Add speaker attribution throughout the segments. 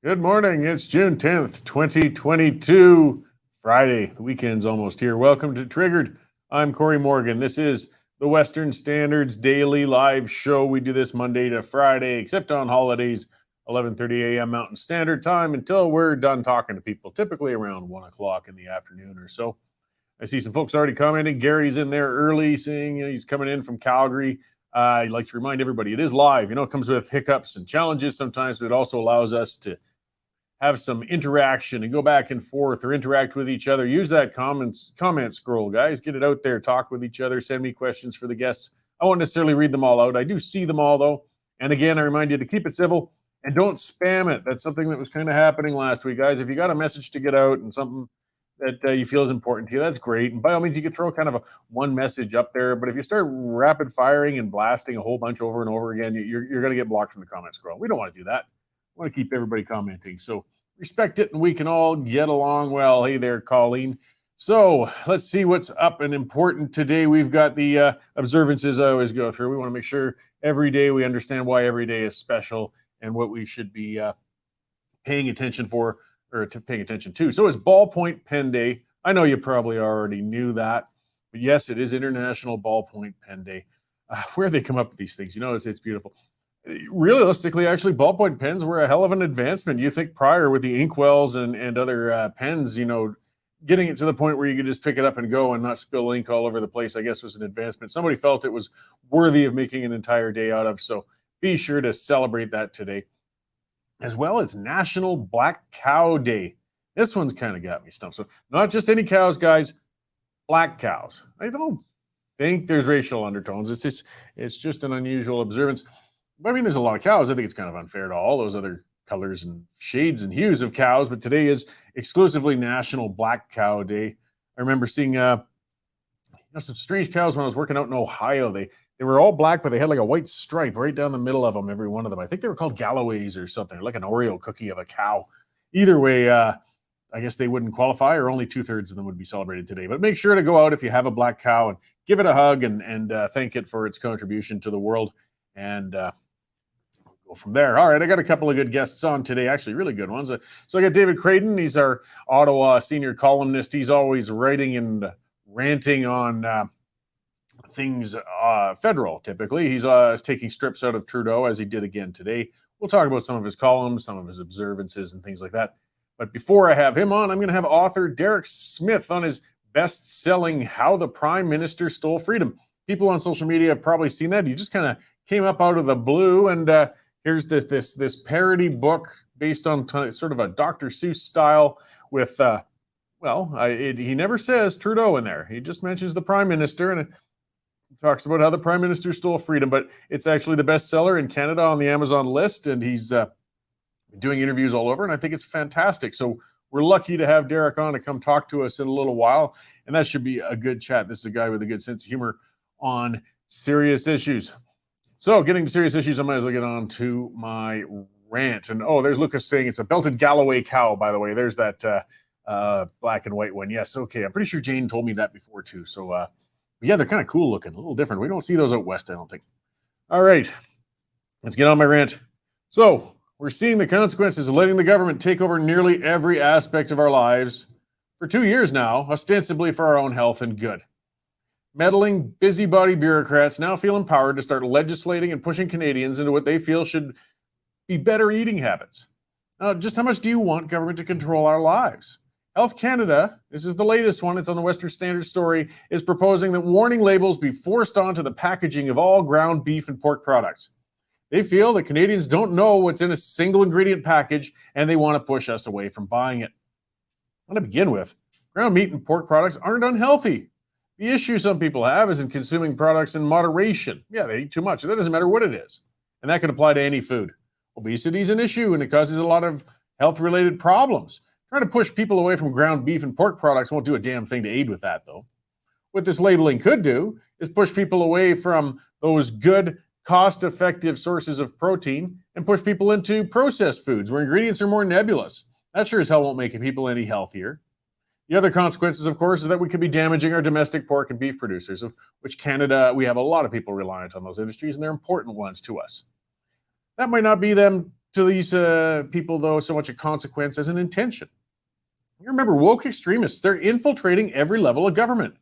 Speaker 1: Good morning. It's June 10th, 2022, Friday. The weekend's almost here. Welcome to Triggered. I'm Cory Morgan. This is the Western Standards Daily Live Show. We do this Monday to Friday, except on holidays, 11:30 a.m. Mountain Standard Time until we're done talking to people, typically around 1 o'clock in the afternoon or so. I see some folks already commenting. Gary's in there early, saying he's coming in from Calgary. I'd like to remind everybody it is live. It comes with hiccups and challenges sometimes, but it also allows us to have some interaction and go back and forth or interact with each other. Use that comment scroll, guys. Get it out there. Talk with each other. Send me questions for the guests. I won't necessarily read them all out. I do see them all, though. And again, I remind you to keep it civil and don't spam it. That's something that was kind of happening last week, guys. If you got a message to get out and something that you feel is important to you, that's great. And by all means, you could throw kind of one message up there. But if you start rapid firing and blasting a whole bunch over and over again, you're going to get blocked from the comment scroll. We don't want to do that. I want to keep everybody commenting. So respect it and we can all get along well. Hey there, Colleen. So let's see what's up and important today. We've got the observances I always go through. We want to make sure every day we understand why every day is special and what we should be paying attention for or paying attention to. So it's Ballpoint Pen Day. I know you probably already knew that, but yes, it is International Ballpoint Pen Day. Where they come up with these things, it's beautiful. Realistically, actually, ballpoint pens were a hell of an advancement. You think prior with the inkwells and other pens, getting it to the point where you could just pick it up and go and not spill ink all over the place, I guess, was an advancement. Somebody felt it was worthy of making an entire day out of. So be sure to celebrate that today. As well as National Black Cow Day. This one's kind of got me stumped. So not just any cows, guys, black cows. I don't think there's racial undertones. It's just an unusual observance. But I mean, there's a lot of cows. I think it's kind of unfair to all those other colors and shades and hues of cows. But today is exclusively National Black Cow Day. I remember seeing some strange cows when I was working out in Ohio. They were all black, but they had like a white stripe right down the middle of them, every one of them. I think they were called Galloways or something, like an Oreo cookie of a cow. Either way, I guess they wouldn't qualify, or only 2/3 of them would be celebrated today. But make sure to go out if you have a black cow and give it a hug and thank it for its contribution to the world. And go from there. All right, I got a couple of good guests on today, actually really good ones. So I got David Krayden. He's our Ottawa senior columnist. He's always writing and ranting on things federal, typically. He's taking strips out of Trudeau, as he did again today. We'll talk about some of his columns, some of his observances, and things like that. But before I have him on, I'm going to have author Derek Smith on his best-selling How the Prime Minister Stole Freedom. People on social media have probably seen that. You just kind of came up out of the blue, and here's this parody book based on sort of a Dr. Seuss style with, he never says Trudeau in there. He just mentions the Prime Minister, and it talks about how the Prime Minister stole freedom, but it's actually the bestseller in Canada on the Amazon list, and he's doing interviews all over, and I think it's fantastic. So we're lucky to have Derek on to come talk to us in a little while, and that should be a good chat. This is a guy with a good sense of humor on serious issues. So getting to serious issues, I might as well get on to my rant. And there's Lucas saying it's a belted Galloway cow, by the way. There's that black and white one. Yes, okay. I'm pretty sure Jane told me that before too. So yeah, they're kind of cool looking, a little different. We don't see those out west, I don't think. All right, let's get on my rant. So we're seeing the consequences of letting the government take over nearly every aspect of our lives for 2 years now, ostensibly for our own health and good. Meddling, busybody bureaucrats now feel empowered to start legislating and pushing Canadians into what they feel should be better eating habits. Now, just how much do you want government to control our lives? Health Canada, this is the latest one, it's on the Western Standard Story, is proposing that warning labels be forced onto the packaging of all ground beef and pork products. They feel that Canadians don't know what's in a single ingredient package, and they want to push us away from buying it. Well, to begin with, ground meat and pork products aren't unhealthy. The issue some people have is in consuming products in moderation. Yeah, they eat too much. That doesn't matter what it is. And that can apply to any food. Obesity is an issue, and it causes a lot of health-related problems. Trying to push people away from ground beef and pork products won't do a damn thing to aid with that, though. What this labeling could do is push people away from those good, cost-effective sources of protein and push people into processed foods where ingredients are more nebulous. That sure as hell won't make people any healthier. The other consequences, of course, is that we could be damaging our domestic pork and beef producers, of which Canada, we have a lot of people reliant on those industries, and they're important ones to us. That might not be them to these people, though, so much a consequence as an intention. You remember, woke extremists, they're infiltrating every level of government.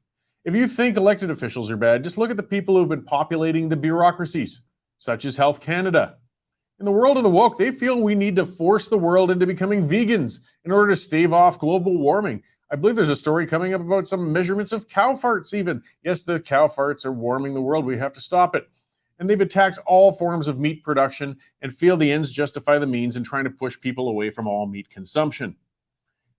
Speaker 1: If you think elected officials are bad, just look at the people who've been populating the bureaucracies, such as Health Canada. In the world of the woke, they feel we need to force the world into becoming vegans in order to stave off global warming. I believe there's a story coming up about some measurements of cow farts even. Yes, the cow farts are warming the world. We have to stop it. And they've attacked all forms of meat production and feel the ends justify the means in trying to push people away from all meat consumption.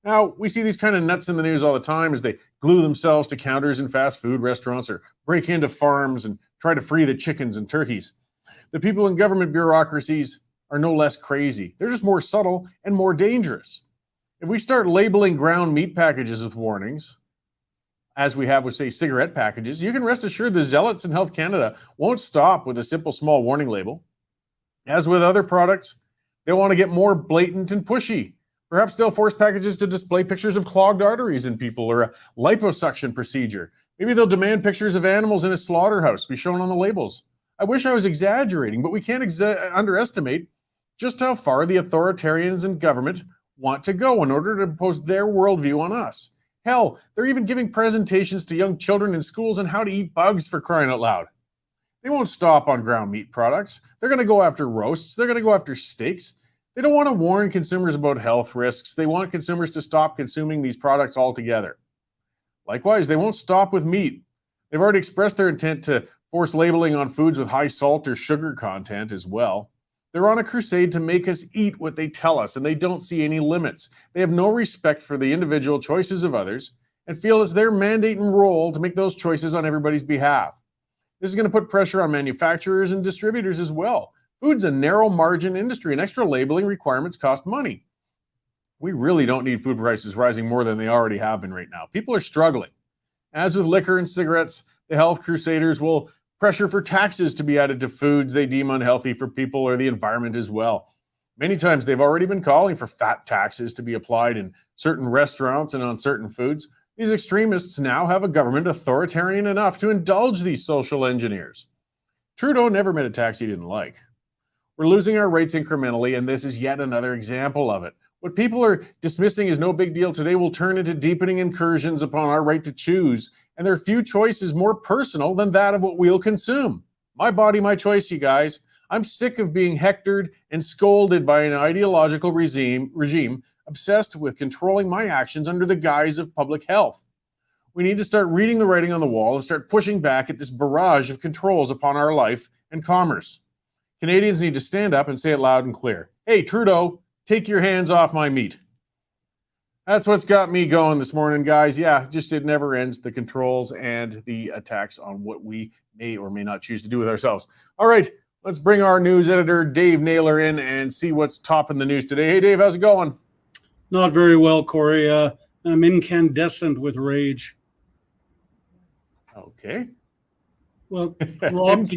Speaker 1: Now, we see these kind of nuts in the news all the time as they glue themselves to counters in fast food restaurants or break into farms and try to free the chickens and turkeys. The people in government bureaucracies are no less crazy. They're just more subtle and more dangerous. If we start labeling ground meat packages with warnings, as we have with, say, cigarette packages, you can rest assured the zealots in Health Canada won't stop with a simple small warning label. As with other products, they want to get more blatant and pushy. Perhaps they'll force packages to display pictures of clogged arteries in people or a liposuction procedure. Maybe they'll demand pictures of animals in a slaughterhouse be shown on the labels. I wish I was exaggerating, but we can't underestimate just how far the authoritarians in government want to go in order to impose their worldview on us. Hell, they're even giving presentations to young children in schools on how to eat bugs, for crying out loud. They won't stop on ground meat products. They're going to go after roasts. They're going to go after steaks. They don't want to warn consumers about health risks. They want consumers to stop consuming these products altogether. Likewise, they won't stop with meat. They've already expressed their intent to force labeling on foods with high salt or sugar content as well. They're on a crusade to make us eat what they tell us, and they don't see any limits. They have no respect for the individual choices of others and feel it's their mandate and role to make those choices on everybody's behalf. This is going to put pressure on manufacturers and distributors as well. Food's a narrow margin industry, and extra labeling requirements cost money. We really don't need food prices rising more than they already have been right now. People are struggling. As with liquor and cigarettes, the health crusaders will pressure for taxes to be added to foods they deem unhealthy for people or the environment as well. Many times they've already been calling for fat taxes to be applied in certain restaurants and on certain foods. These extremists now have a government authoritarian enough to indulge these social engineers. Trudeau never made a tax he didn't like. We're losing our rights incrementally, and this is yet another example of it. What people are dismissing as no big deal today will turn into deepening incursions upon our right to choose, and there are few choices more personal than that of what we'll consume. My body, my choice, you guys. I'm sick of being hectored and scolded by an ideological regime obsessed with controlling my actions under the guise of public health. We need to start reading the writing on the wall and start pushing back at this barrage of controls upon our life and commerce. Canadians need to stand up and say it loud and clear. Hey, Trudeau, take your hands off my meat. That's what's got me going this morning, guys. Yeah, just it never ends, the controls and the attacks on what we may or may not choose to do with ourselves. All right, let's bring our news editor, Dave Naylor, in and see what's topping the news today. Hey, Dave, how's it going?
Speaker 2: Not very well, Cory. I'm incandescent with rage.
Speaker 1: Okay.
Speaker 2: Well, Rob,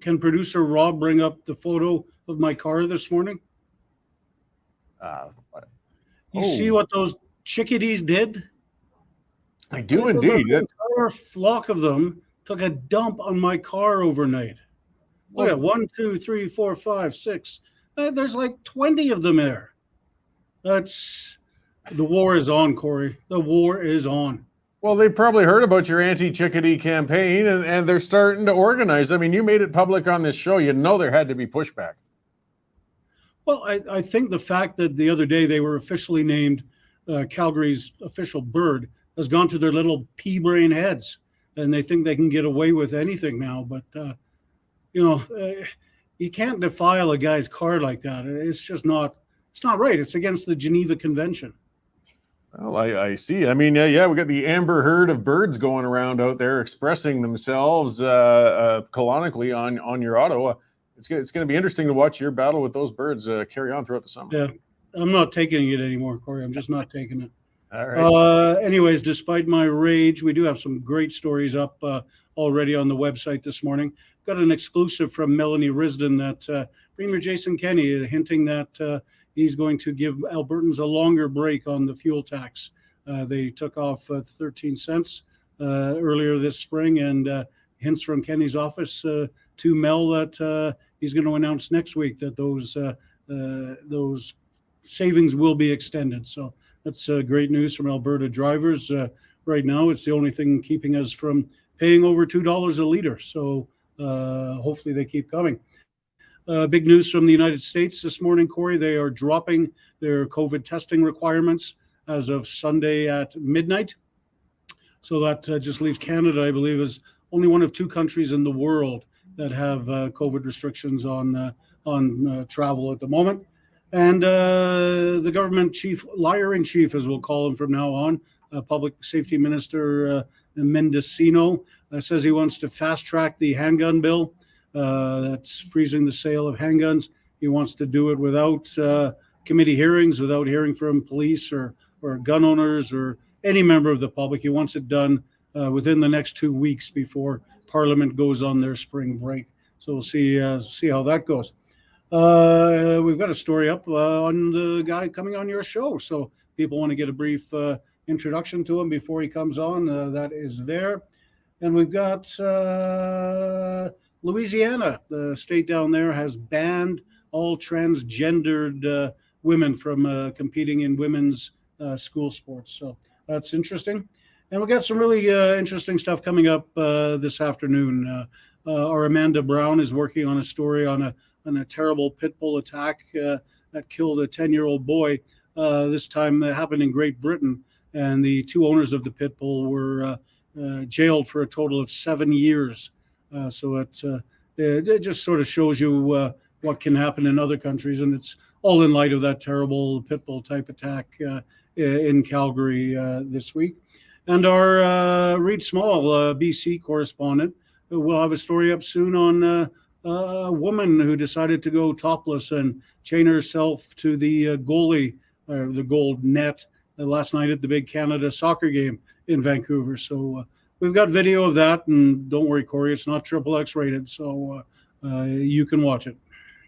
Speaker 2: can producer Rob bring up the photo of my car this morning? You see what those chickadees did?
Speaker 1: I do indeed.
Speaker 2: An entire flock of them took a dump on my car overnight. Look at 1, 2, 3, 4, 5, 6. There's like 20 of them there. The war is on, Cory. The war is on.
Speaker 1: Well, they've probably heard about your anti-chickadee campaign, and they're starting to organize. I mean, you made it public on this show. You know there had to be pushback.
Speaker 2: Well, I think the fact that the other day they were officially named Calgary's official bird has gone to their little pea-brain heads, and they think they can get away with anything now. But, you can't defile a guy's car like that. It's just not. It's not right. It's against the Geneva Convention.
Speaker 1: Well, I see. I mean, yeah, we got the amber herd of birds going around out there expressing themselves canonically on your auto. It's going to be interesting to watch your battle with those birds carry on throughout the summer.
Speaker 2: Yeah, I'm not taking it anymore, Cory. I'm just not taking it.
Speaker 1: All right.
Speaker 2: Anyways, despite my rage, we do have some great stories up already on the website this morning. Got an exclusive from Melanie Risden that Premier Jason Kenney hinting that he's going to give Albertans a longer break on the fuel tax. They took off 13 cents earlier this spring, and hints from Kenney's office to Mel that he's going to announce next week that those those savings will be extended. So that's great news from Alberta drivers. Right now, it's the only thing keeping us from paying over $2 a liter. So hopefully they keep coming. Big news from the United States this morning, Cory. They are dropping their COVID testing requirements as of Sunday at midnight. So that just leaves Canada, I believe, as only one of 2 countries in the world that have COVID restrictions on travel at the moment. And the government chief, liar-in-chief, as we'll call him from now on, Public Safety Minister Mendocino, says he wants to fast-track the handgun bill. That's freezing the sale of handguns. He wants to do it without committee hearings, without hearing from police or gun owners or any member of the public. He wants it done within the next 2 weeks before Parliament goes on their spring break. So we'll see how that goes. We've got a story up on the guy coming on your show. So people want to get a brief introduction to him before he comes on. That is there. And we've got Louisiana, the state down there, has banned all transgendered women from competing in women's school sports. So that's interesting. And we've got some really interesting stuff coming up this afternoon. Our Amanda Brown is working on a story on a terrible pit bull attack that killed a 10-year-old boy. This time that happened in Great Britain. And the 2 owners of the pit bull were jailed for a total of 7 years. So it just sort of shows you what can happen in other countries, and it's all in light of that terrible pit bull type attack in Calgary this week. And our Reed Small, BC correspondent, will have a story up soon on a woman who decided to go topless and chain herself to the goalie, the gold net, last night at the big Canada soccer game in Vancouver. So we've got video of that, and don't worry, Cory, it's not XXX rated, so you can watch it.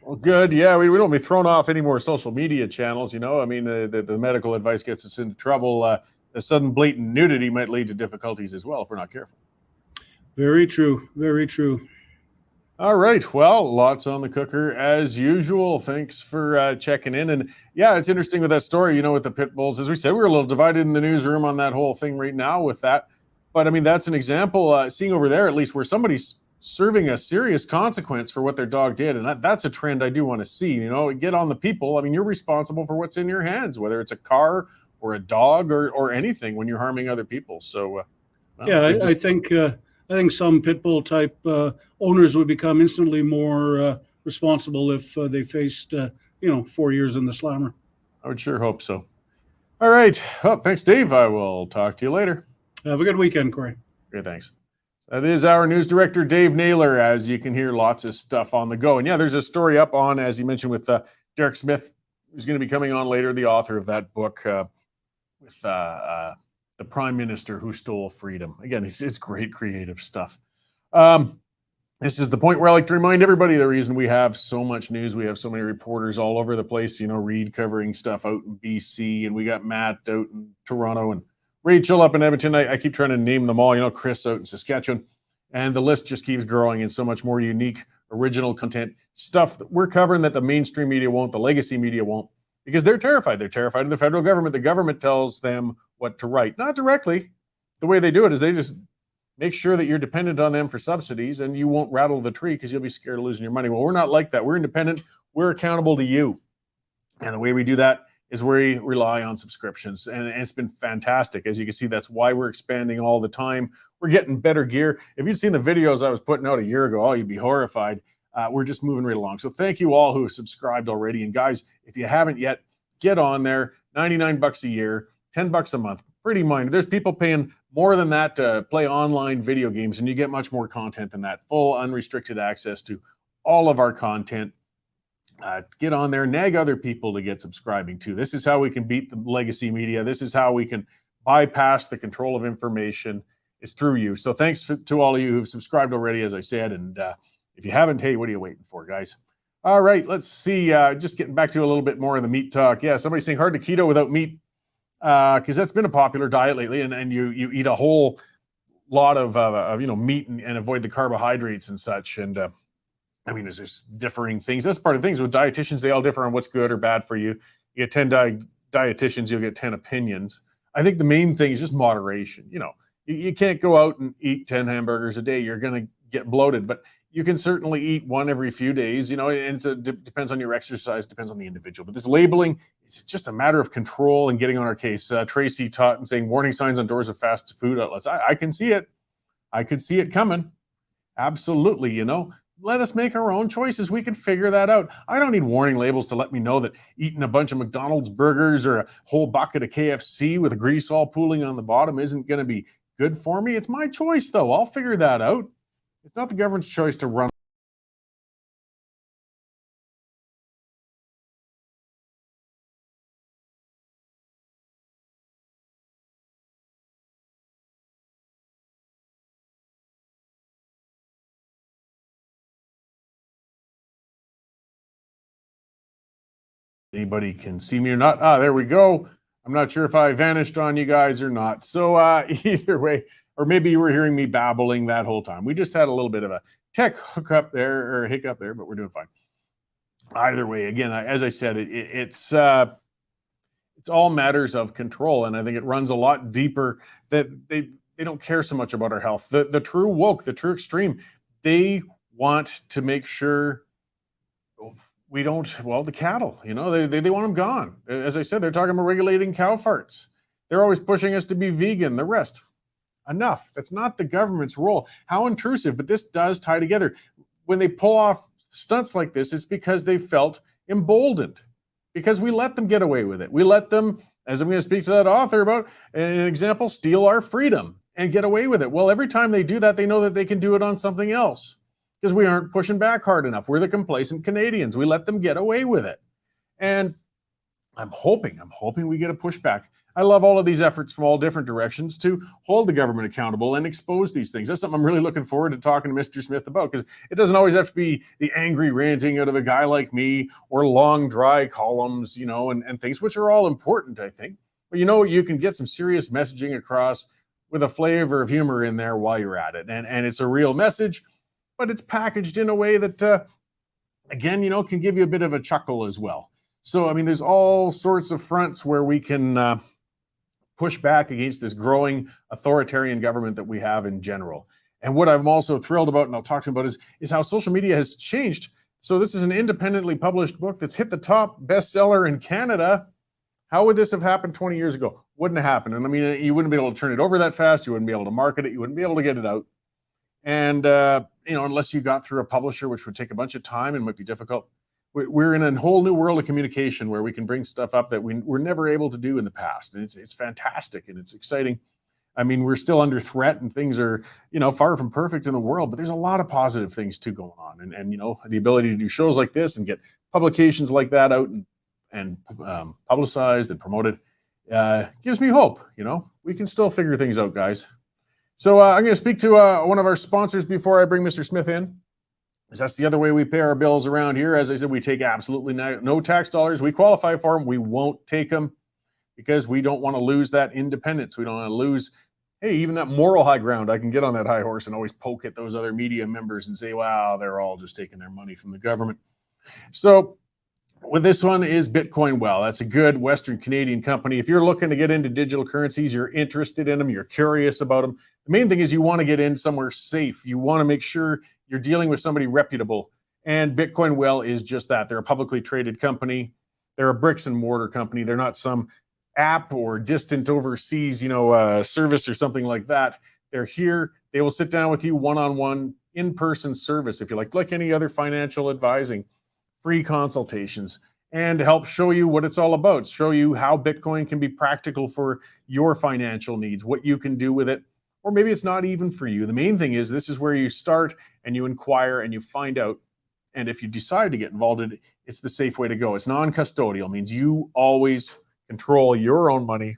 Speaker 1: Well, good. Yeah, we don't be thrown off any more social media channels, you know. I mean, the medical advice gets us into trouble. A sudden blatant nudity might lead to difficulties as well if we're not careful.
Speaker 2: Very true. Very true.
Speaker 1: All right. Well, lots on the cooker as usual. Thanks for checking in. And yeah, it's interesting with that story, you know, with the pit bulls. As we said, we're a little divided in the newsroom on that whole thing right now with that. But I mean, that's an example, seeing over there at least, where somebody's serving a serious consequence for what their dog did. And that's a trend I do want to see. You know, get on the people. I mean, you're responsible for what's in your hands, whether it's a car or a dog or anything when you're harming other people. So, well,
Speaker 2: yeah, I think some pit bull type owners would become instantly more responsible if they faced, 4 years in the slammer.
Speaker 1: I would sure hope so. All right. Well, thanks, Dave. I will talk to you later.
Speaker 2: Have a good weekend, Cory.
Speaker 1: Great, thanks. That is our news director, Dave Naylor. As you can hear, lots of stuff on the go. And yeah, there's a story up on, as you mentioned, with Derek Smith, who's going to be coming on later, the author of that book with the Prime Minister Who Stole Freedom. Again, it's great creative stuff. This is the point where I like to remind everybody the reason we have so much news. We have so many reporters all over the place, you know, Reed covering stuff out in BC, and we got Matt out in Toronto, and Rachel up in Edmonton. I keep trying to name them all, you know, Chris out in Saskatchewan, and the list just keeps growing, and so much more unique, original content, stuff that we're covering that the mainstream media won't, the legacy media won't, because they're terrified. They're terrified of the federal government. The government tells them what to write. Not directly. The way they do it is they just make sure that you're dependent on them for subsidies, and you won't rattle the tree because you'll be scared of losing your money. Well, we're not like that. We're independent. We're accountable to you. And the way we do that is we rely on subscriptions. And it's been fantastic. As you can see, that's why we're expanding all the time. We're getting better gear. If you'd seen the videos I was putting out a year ago, you'd be horrified. We're just moving right along. So thank you all who have subscribed already. And guys, if you haven't yet, get on there. $99 a year, $10 a month. Pretty minor. There's people paying more than that to play online video games, and you get much more content than that. Full unrestricted access to all of our content. Get on there, nag other people to get subscribing too. This is how we can beat the legacy media. This is how we can bypass the control of information. It's through you. So thanks to all of you who've subscribed already, as I said. And if you haven't, hey, what are you waiting for, guys? All right, let's see. Just getting back to a little bit more of the meat talk. Yeah, somebody's saying hard to keto without meat, because that's been a popular diet lately. And you eat a whole lot of meat and avoid the carbohydrates and such. And I mean, there's just differing things. That's part of things with dietitians. They all differ on what's good or bad for you. You get 10 dietitians, you'll get 10 opinions. I think the main thing is just moderation. You can't go out and eat 10 hamburgers a day. You're going to get bloated, but you can certainly eat one every few days, and it depends on your exercise, depends on the individual. But this labeling is just a matter of control and getting on our case. Tracy taught and saying warning signs on doors of fast food outlets. I can see it. I could see it coming. Absolutely, let us make our own choices. We can figure that out. I don't need warning labels to let me know that eating a bunch of McDonald's burgers or a whole bucket of KFC with grease all pooling on the bottom isn't going to be good for me. It's my choice, though. I'll figure that out. It's not the government's choice to run anybody can see me or not. There we go. I'm not sure if I vanished on you guys or not. So either way, or maybe you were hearing me babbling that whole time. We just had a little bit of a tech hiccup there, but we're doing fine. Either way, again, as I said, it's all matters of control, and I think it runs a lot deeper. That they don't care so much about our health. The true woke, the true extreme, they want to make sure we don't, the cattle, they want them gone. As I said, they're talking about regulating cow farts. They're always pushing us to be vegan, the rest. Enough. That's not the government's role. How intrusive, but this does tie together. When they pull off stunts like this, it's because they felt emboldened, because we let them get away with it. We let them, as I'm going to speak to that author about, an example, steal our freedom and get away with it. Well, every time they do that, they know that they can do it on something else, because we aren't pushing back hard enough. We're the complacent Canadians. We let them get away with it. And I'm hoping we get a pushback. I love all of these efforts from all different directions to hold the government accountable and expose these things. That's something I'm really looking forward to talking to Mr. Smith about, because it doesn't always have to be the angry ranting out of a guy like me or long, dry columns, and things, which are all important, I think. But you can get some serious messaging across with a flavor of humor in there while you're at it. And it's a real message, but it's packaged in a way that, again, can give you a bit of a chuckle as well. So, I mean, there's all sorts of fronts where we can push back against this growing authoritarian government that we have in general. And what I'm also thrilled about, and I'll talk to you about, is how social media has changed. So this is an independently published book that's hit the top bestseller in Canada. How would this have happened 20 years ago? Wouldn't have happened. And I mean, you wouldn't be able to turn it over that fast. You wouldn't be able to market it. You wouldn't be able to get it out. And, unless you got through a publisher, which would take a bunch of time and might be difficult. We're in a whole new world of communication where we can bring stuff up that we were never able to do in the past. And it's fantastic and it's exciting. I mean, we're still under threat and things are, far from perfect in the world, but there's a lot of positive things too going on. And the ability to do shows like this and get publications like that out and publicized and promoted gives me hope. We can still figure things out, guys. So I'm going to speak to one of our sponsors before I bring Mr. Smith in. That's the other way we pay our bills around here. As I said, we take absolutely no tax dollars. We qualify for them. We won't take them because we don't want to lose that independence. We don't want to lose, even that moral high ground. I can get on that high horse and always poke at those other media members and say, wow, they're all just taking their money from the government. So with this one is Bitcoin Well. That's a good Western Canadian company. If you're looking to get into digital currencies, you're interested in them, you're curious about them. The main thing is you want to get in somewhere safe. You want to make sure you're dealing with somebody reputable. And Bitcoin Well is just that. They're a publicly traded company. They're a bricks and mortar company. They're not some app or distant overseas, service or something like that. They're here. They will sit down with you one-on-one, in-person service, if you like any other financial advising, free consultations, and help show you what it's all about, show you how Bitcoin can be practical for your financial needs, what you can do with it. Or maybe it's not even for you. The main thing is this is where you start and you inquire and you find out. And if you decide to get involved in it, it's the safe way to go. It's non-custodial, means you always control your own money.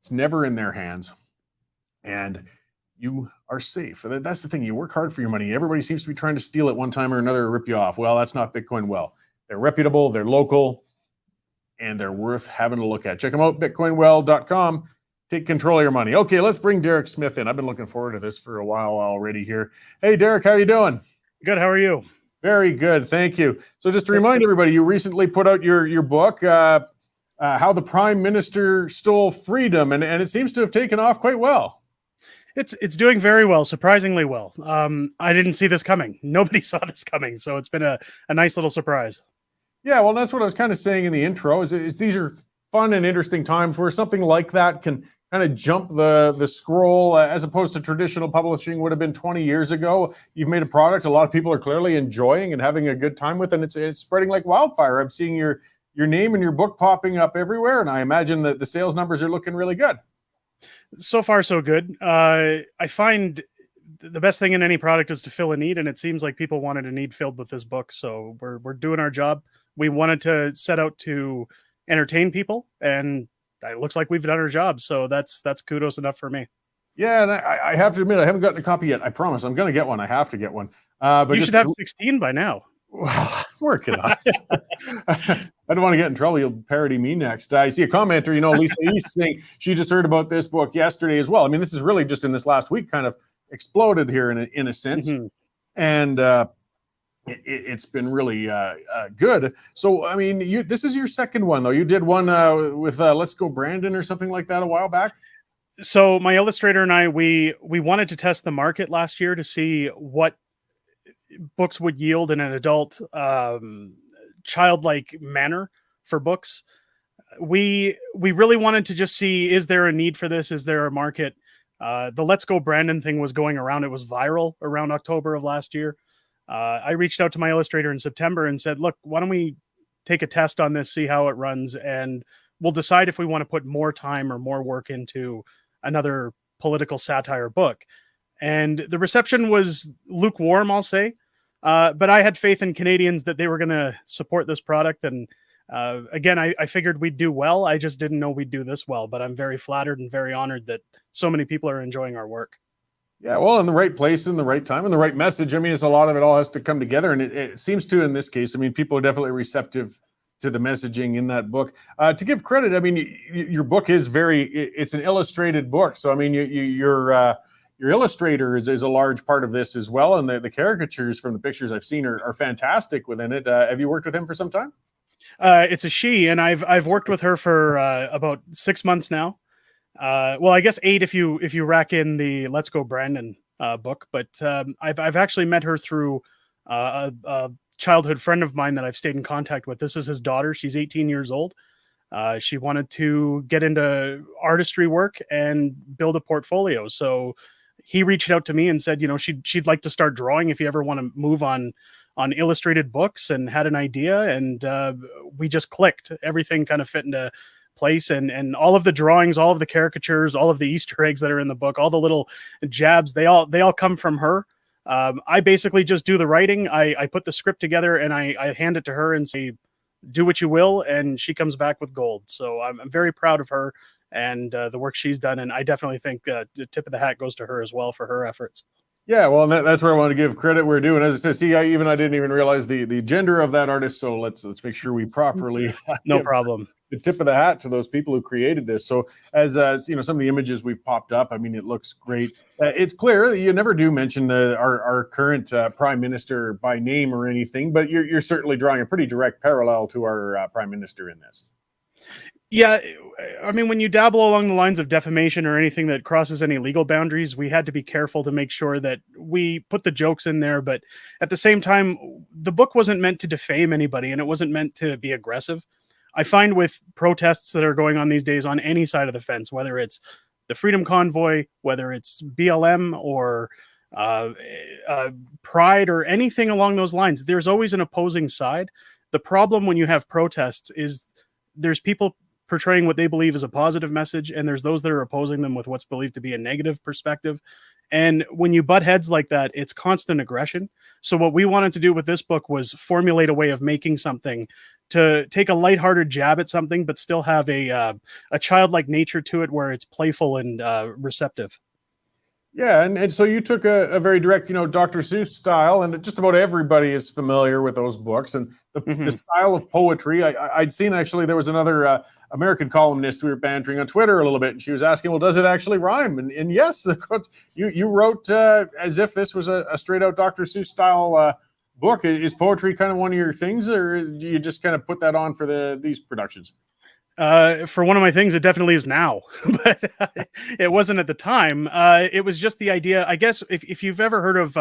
Speaker 1: It's never in their hands. And you are safe. That's the thing. You work hard for your money. Everybody seems to be trying to steal it one time or another or rip you off. Well, that's not Bitcoin Well. They're reputable, they're local, and they're worth having a look at. Check them out, bitcoinwell.com. Take control of your money. Okay, let's bring Derek Smith in. I've been looking forward to this for a while already here. Hey, Derek, how you doing?
Speaker 3: Good. How are you?
Speaker 1: Very good. Thank you. So just to remind everybody, you recently put out your book, How the Prime Minister Stole Freedom, and it seems to have taken off quite well.
Speaker 3: It's doing very well, surprisingly well. I didn't see this coming. Nobody saw this coming, so it's been a nice little surprise.
Speaker 1: Yeah, well, that's what I was kind of saying in the intro, is these are fun and interesting times where something like that can kind of jump the scroll, as opposed to traditional publishing would have been 20 years ago. You've made a product a lot of people are clearly enjoying and having a good time with, and it's spreading like wildfire. I'm seeing your name and your book popping up everywhere, and I imagine that the sales numbers are looking really good.
Speaker 3: So far, so good. I find the best thing in any product is to fill a need, and it seems like people wanted a need filled with this book, so we're doing our job. We wanted to set out to entertain people, and it looks like we've done our job, so that's kudos enough for me.
Speaker 1: Yeah, and I have to admit, I haven't gotten a copy yet. I promise I'm going to get one. I have to get one.
Speaker 3: But you should have 16 by now.
Speaker 1: Well, working on it. I don't want to get in trouble. You'll parody me next. I see a commenter, Lisa East, saying she just heard about this book yesterday as well. I mean, this is really just in this last week kind of exploded here in a sense. Mm-hmm. And it's been really good. So, I mean, this is your second one, though. You did one with Let's Go Brandon or something like that a while back.
Speaker 3: So my illustrator and I, we wanted to test the market last year to see what books would yield in an adult, childlike manner for books. We really wanted to just see, is there a need for this? Is there a market? The Let's Go Brandon thing was going around. It was viral around October of last year. I reached out to my illustrator in September and said, look, why don't we take a test on this, see how it runs, and we'll decide if we want to put more time or more work into another political satire book. And the reception was lukewarm, I'll say. But I had faith in Canadians that they were going to support this product. And again, I figured we'd do well. I just didn't know we'd do this well. But I'm very flattered and very honored that so many people are enjoying our work.
Speaker 1: Yeah, well, in the right place, in the right time, and the right message. I mean, it's a lot of it all has to come together. And it seems to, in this case, I mean, people are definitely receptive to the messaging in that book. To give credit, I mean, your book is it's an illustrated book. So, I mean, your illustrator is a large part of this as well. And the caricatures from the pictures I've seen are fantastic within it. Have you worked with him for some time?
Speaker 3: It's a she, and I've worked with her for about 6 months now. Well, I guess 8 if you rack in the Let's Go Brandon book. But I've actually met her through a childhood friend of mine that I've stayed in contact with. This is his daughter. She's 18 years old. She wanted to get into artistry work and build a portfolio. So he reached out to me and said, she'd like to start drawing if you ever want to move on illustrated books, and had an idea. And we just clicked. Everything kind of fit into place, and all of the drawings, all of the caricatures, all of the Easter eggs that are in the book, all the little jabs, they all come from her. I basically just do the writing. I put the script together and I hand it to her and say, do what you will. And she comes back with gold. So I'm very proud of her and the work she's done. And I definitely think the tip of the hat goes to her as well for her efforts.
Speaker 1: Yeah, well, that's where I want to give credit where due. And as I said, I didn't even realize the gender of that artist. So let's make sure we properly
Speaker 3: no problem.
Speaker 1: The tip of the hat to those people who created this. So as some of the images we've popped up, I mean, it looks great. It's clear that you never do mention our current prime minister by name or anything, but you're certainly drawing a pretty direct parallel to our prime minister in this.
Speaker 3: Yeah, I mean, when you dabble along the lines of defamation or anything that crosses any legal boundaries, we had to be careful to make sure that we put the jokes in there. But at the same time, the book wasn't meant to defame anybody, and it wasn't meant to be aggressive. I find with protests that are going on these days on any side of the fence, whether it's the Freedom Convoy, whether it's BLM or Pride or anything along those lines, there's always an opposing side. The problem when you have protests is there's people portraying what they believe is a positive message, and there's those that are opposing them with what's believed to be a negative perspective. And when you butt heads like that, it's constant aggression. So what we wanted to do with this book was formulate a way of making something to take a lighthearted jab at something, but still have a childlike nature to it where it's playful and receptive.
Speaker 1: Yeah, and so you took a very direct, Dr. Seuss style, and just about everybody is familiar with those books. And the style of poetry, I'd seen actually there was another American columnist we were bantering on Twitter a little bit, and she was asking, well, does it actually rhyme? And yes, the quotes, you wrote as if this was a straight out Dr. Seuss style book. Is poetry kind of one of your things, or do you just kind of put that on for these productions?
Speaker 3: For one of my things, it definitely is now, but it wasn't at the time. It was just the idea. I guess if you've ever heard of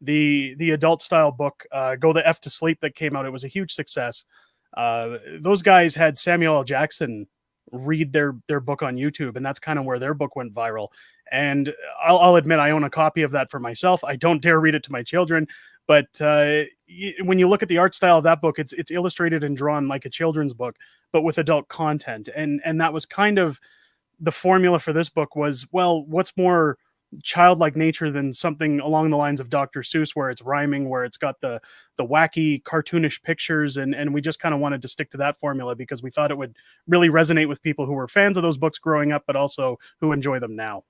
Speaker 3: the adult style book, Go the F to Sleep, that came out, it was a huge success. Those guys had Samuel L. Jackson read their book on YouTube, and that's kind of where their book went viral. And I'll admit, I own a copy of that for myself. I don't dare read it to my children, but when you look at the art style of that book, it's illustrated and drawn like a children's book, but with adult content. And that was kind of the formula for this book was, well, what's more childlike nature than something along the lines of Dr. Seuss, where it's rhyming, where it's got the wacky cartoonish pictures, and we just kind of wanted to stick to that formula because we thought it would really resonate with people who were fans of those books growing up, but also who enjoy them now.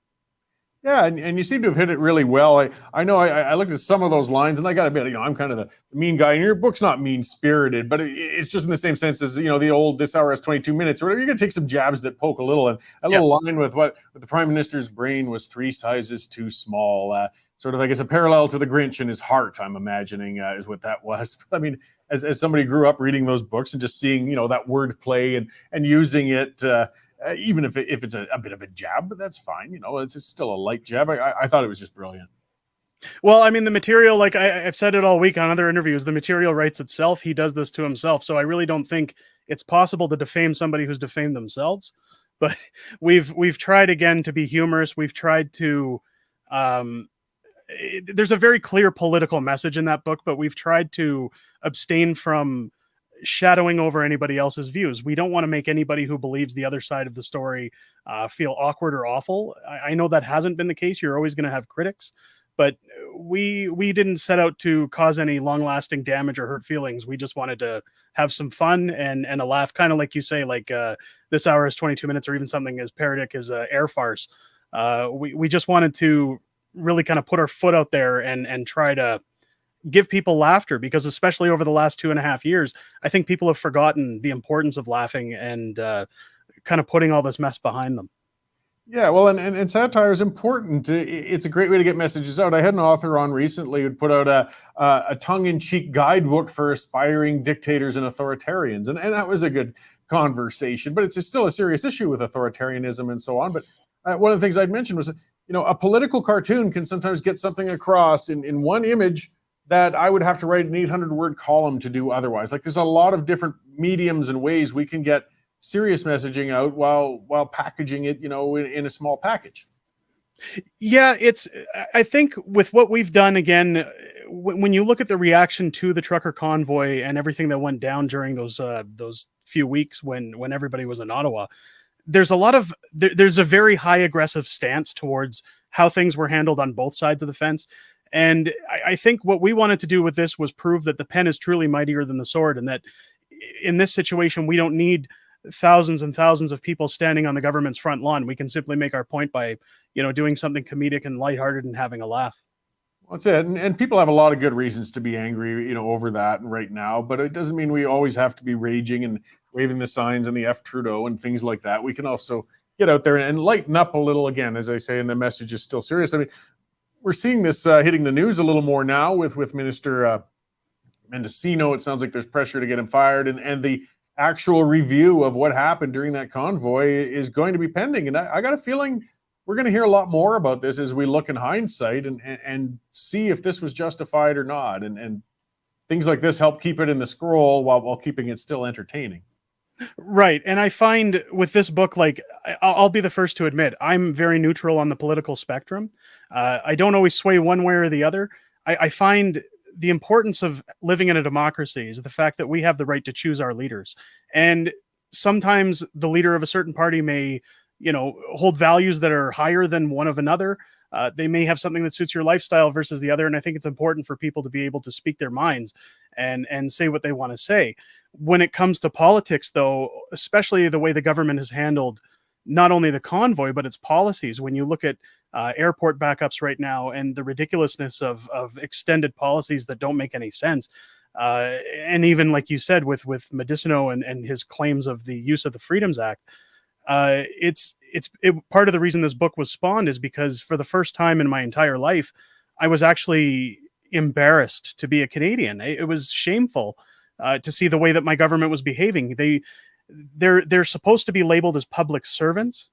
Speaker 1: Yeah, and you seem to have hit it really well. I know I looked at some of those lines, and I got to admit, I'm kind of the mean guy. And your book's not mean spirited, but it's just in the same sense as the old "This hour has 22 minutes" or whatever. You're gonna take some jabs that poke a little, and a little line with what the Prime Minister's brain was 3 sizes too small. Sort of, I guess, a parallel to the Grinch in his heart. I'm imagining is what that was. I mean, as somebody grew up reading those books and just seeing that word play and using it. Even if it's a bit of a jab, but that's fine. It's still a light jab. I thought it was just brilliant.
Speaker 3: Well, I mean, the material, like I've said it all week on other interviews, the material writes itself. He does this to himself. So I really don't think it's possible to defame somebody who's defamed themselves. But we've tried again to be humorous. We've tried to, there's a very clear political message in that book, but we've tried to abstain from shadowing over anybody else's views. We don't want to make anybody who believes the other side of the story feel awkward or awful. I know that hasn't been the case. You're always going to have critics, but we didn't set out to cause any long-lasting damage or hurt feelings. We just wanted to have some fun and a laugh, kind of like you say, like This Hour is 22 Minutes, or even something as parodic as Air Farce. We just wanted to really kind of put our foot out there and try to give people laughter, because especially over the last 2.5 years, I think people have forgotten the importance of laughing and kind of putting all this mess behind them.
Speaker 1: Yeah, well, and satire is important. It's a great way to get messages out. I had an author on recently who put out a tongue-in-cheek guidebook for aspiring dictators and authoritarians, and that was a good conversation. But it's still a serious issue with authoritarianism and so on. But one of the things I'd mentioned was, a political cartoon can sometimes get something across in one image that I would have to write an 800-word column to do otherwise. Like, there's a lot of different mediums and ways we can get serious messaging out while packaging it, in a small package.
Speaker 3: Yeah, I think with what we've done, again, when you look at the reaction to the trucker convoy and everything that went down during those few weeks when everybody was in Ottawa, there's a very high aggressive stance towards how things were handled on both sides of the fence. And I think what we wanted to do with this was prove that the pen is truly mightier than the sword, and that in this situation, we don't need thousands and thousands of people standing on the government's front lawn. We can simply make our point by, doing something comedic and lighthearted and having a laugh.
Speaker 1: That's it. And people have a lot of good reasons to be angry, over that and right now, but it doesn't mean we always have to be raging and waving the signs and the F Trudeau and things like that. We can also get out there and lighten up a little again, as I say, and the message is still serious. I mean, we're seeing this hitting the news a little more now with Minister Mendocino. It sounds like there's pressure to get him fired, and the actual review of what happened during that convoy is going to be pending. And I got a feeling we're going to hear a lot more about this as we look in hindsight and see if this was justified or not. And things like this help keep it in the scroll while keeping it still entertaining.
Speaker 3: Right. And I find with this book, like, I'll be the first to admit, I'm very neutral on the political spectrum. I don't always sway one way or the other. I find the importance of living in a democracy is the fact that we have the right to choose our leaders. And sometimes the leader of a certain party may, hold values that are higher than one of another. They may have something that suits your lifestyle versus the other. And I think it's important for people to be able to speak their minds and say what they want to say. When it comes to politics, though, especially the way the government has handled not only the convoy, but its policies, when you look at airport backups right now and the ridiculousness of extended policies that don't make any sense. And even like you said, with Medicino and his claims of the use of the Freedoms Act, part of the reason this book was spawned is because for the first time in my entire life, I was actually embarrassed to be a Canadian. It was shameful to see the way that my government was behaving. They're supposed to be labeled as public servants,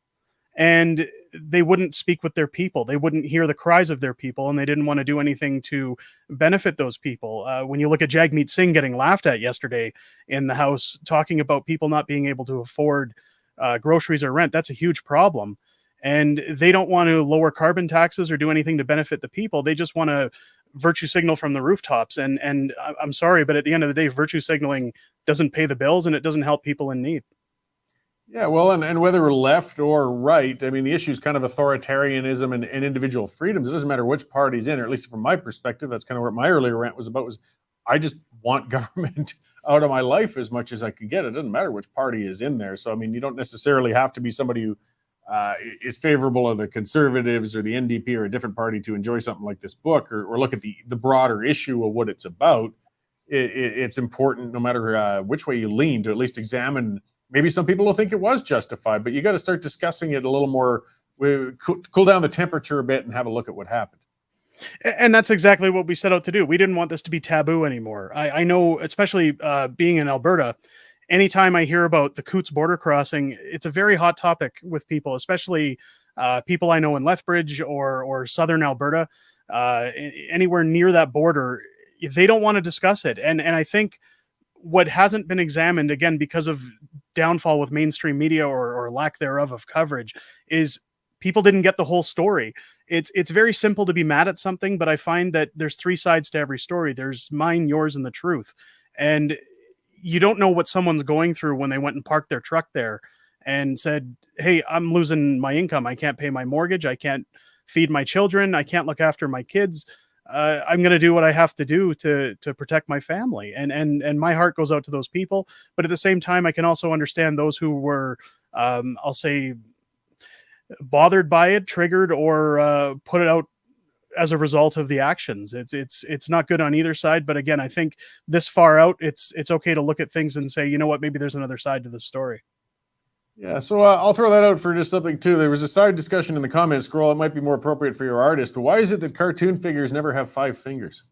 Speaker 3: and they wouldn't speak with their people. They wouldn't hear the cries of their people, and they didn't want to do anything to benefit those people. When you look at Jagmeet Singh getting laughed at yesterday in the House, talking about people not being able to afford groceries or rent, that's a huge problem. And they don't want to lower carbon taxes or do anything to benefit the people. They just want to virtue signal from the rooftops. And I'm sorry, but at the end of the day, virtue signaling doesn't pay the bills, and it doesn't help people in need.
Speaker 1: Yeah, well, and whether we're left or right, I mean, the issue is kind of authoritarianism and individual freedoms. It doesn't matter which party's in, or at least from my perspective, that's kind of what my earlier rant was about, was I just want government out of my life as much as I could get. It doesn't matter which party is in there. So, I mean, you don't necessarily have to be somebody who is favorable of the Conservatives or the NDP or a different party to enjoy something like this book, or look at the broader issue of what it's about. It's important, no matter which way you lean, to at least examine. Maybe some people will think it was justified, but you got to start discussing it a little more, cool down the temperature a bit and have a look at what happened.
Speaker 3: And that's exactly what we set out to do. We didn't want this to be taboo anymore. I know, especially being in Alberta, anytime I hear about the Coots border crossing, it's a very hot topic with people, especially people I know in Lethbridge or southern Alberta, anywhere near that border. They don't want to discuss it. And I think what hasn't been examined, again, because of downfall with mainstream media or lack thereof of coverage, is people didn't get the whole story. It's very simple to be mad at something, but I find that there's three sides to every story. There's mine, yours, and the truth. And you don't know what someone's going through when they went and parked their truck there and said, hey, I'm losing my income. I can't pay my mortgage. I can't feed my children. I can't look after my kids. I'm going to do what I have to do to protect my family. And my heart goes out to those people. But at the same time, I can also understand those who were, I'll say, bothered by it, triggered, or put it out as a result of the actions. It's not good on either side. But again, I think this far out, it's okay to look at things and say, you know what, maybe there's another side to this story.
Speaker 1: Yeah, so I'll throw that out for just something too. There was a side discussion in the comment scroll. It might be more appropriate for your artist, but why is it that cartoon figures never have 5 fingers?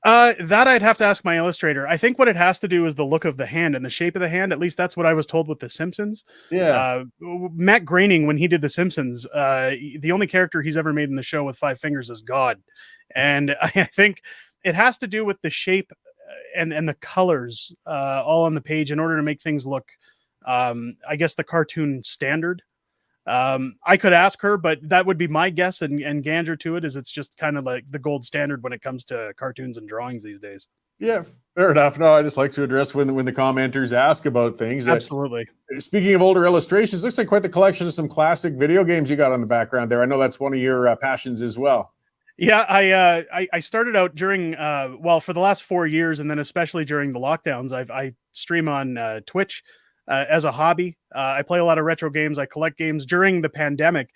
Speaker 3: That I'd have to ask my illustrator. I think what it has to do is the look of the hand and the shape of the hand. At least that's what I was told with The Simpsons.
Speaker 1: Yeah.
Speaker 3: Matt Groening, when he did The Simpsons, the only character he's ever made in the show with 5 fingers is God. And I think it has to do with the shape and the colors all on the page in order to make things look, I guess, the cartoon standard. I could ask her, but that would be my guess and gander to it, is it's just kind of like the gold standard when it comes to cartoons and drawings these days.
Speaker 1: Yeah, fair enough. No, I just like to address when the commenters ask about things.
Speaker 3: Absolutely.
Speaker 1: Speaking of older illustrations, looks like quite the collection of some classic video games you got on the background there. I know that's one of your passions as well.
Speaker 3: Yeah, I started out during for the last 4 years, and then especially during the lockdowns, I stream on Twitch as a hobby. I play a lot of retro games. I collect games. During the pandemic,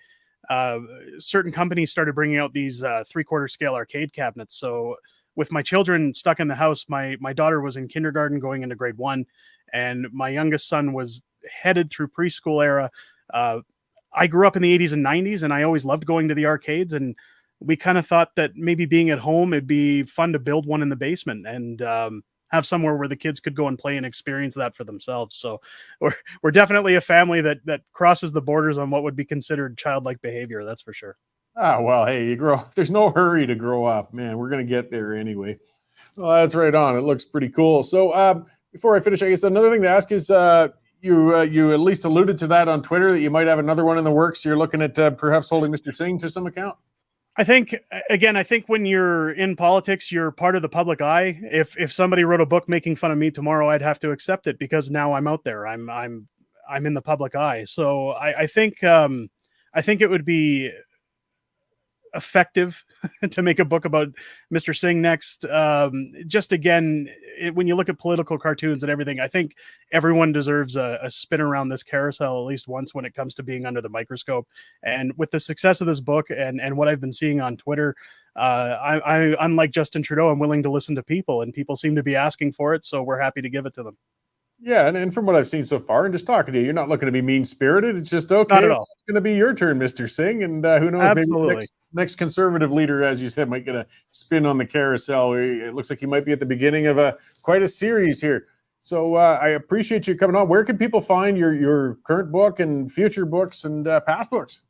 Speaker 3: certain companies started bringing out these 3/4 scale arcade cabinets. So with my children stuck in the house, my daughter was in kindergarten going into grade 1, and my youngest son was headed through preschool era. I grew up in the 80s and 90s, and I always loved going to the arcades. And we kind of thought that maybe being at home, it'd be fun to build one in the basement and have somewhere where the kids could go and play and experience that for themselves. So we're definitely a family that crosses the borders on what would be considered childlike behavior. That's for sure.
Speaker 1: Ah, well, hey, you grow. There's no hurry to grow up, man. We're going to get there anyway. Well, that's right on. It looks pretty cool. So before I finish, I guess another thing to ask is you at least alluded to that on Twitter that you might have another one in the works. You're looking at perhaps holding Mr. Singh to some account.
Speaker 3: I think when you're in politics, you're part of the public eye. If somebody wrote a book making fun of me tomorrow, I'd have to accept it because now I'm out there. I'm in the public eye. So I think it would be effective to make a book about Mr. Singh next. Just again, when you look at political cartoons and everything, I think everyone deserves a spin around this carousel at least once when it comes to being under the microscope. And with the success of this book and what I've been seeing on Twitter, unlike Justin Trudeau, I'm willing to listen to people, and people seem to be asking for it. So we're happy to give it to them.
Speaker 1: Yeah, and from what I've seen so far, and just talking to you, you're not looking to be mean spirited. It's just
Speaker 3: Not
Speaker 1: okay.
Speaker 3: at all.
Speaker 1: It's going to be your turn, Mister Singh, and who knows? Maybe the
Speaker 3: Absolutely.
Speaker 1: next conservative leader, as you said, might get a spin on the carousel. It looks like he might be at the beginning of quite a series here. So I appreciate you coming on. Where can people find your current book and future books and past books?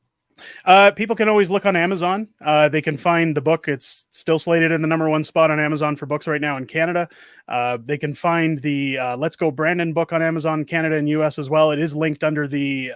Speaker 3: People can always look on Amazon. They can find the book. It's still slated in the #1 spot on Amazon for books right now in Canada. They can find the Let's Go Brandon book on Amazon, Canada, and US as well. It is linked under the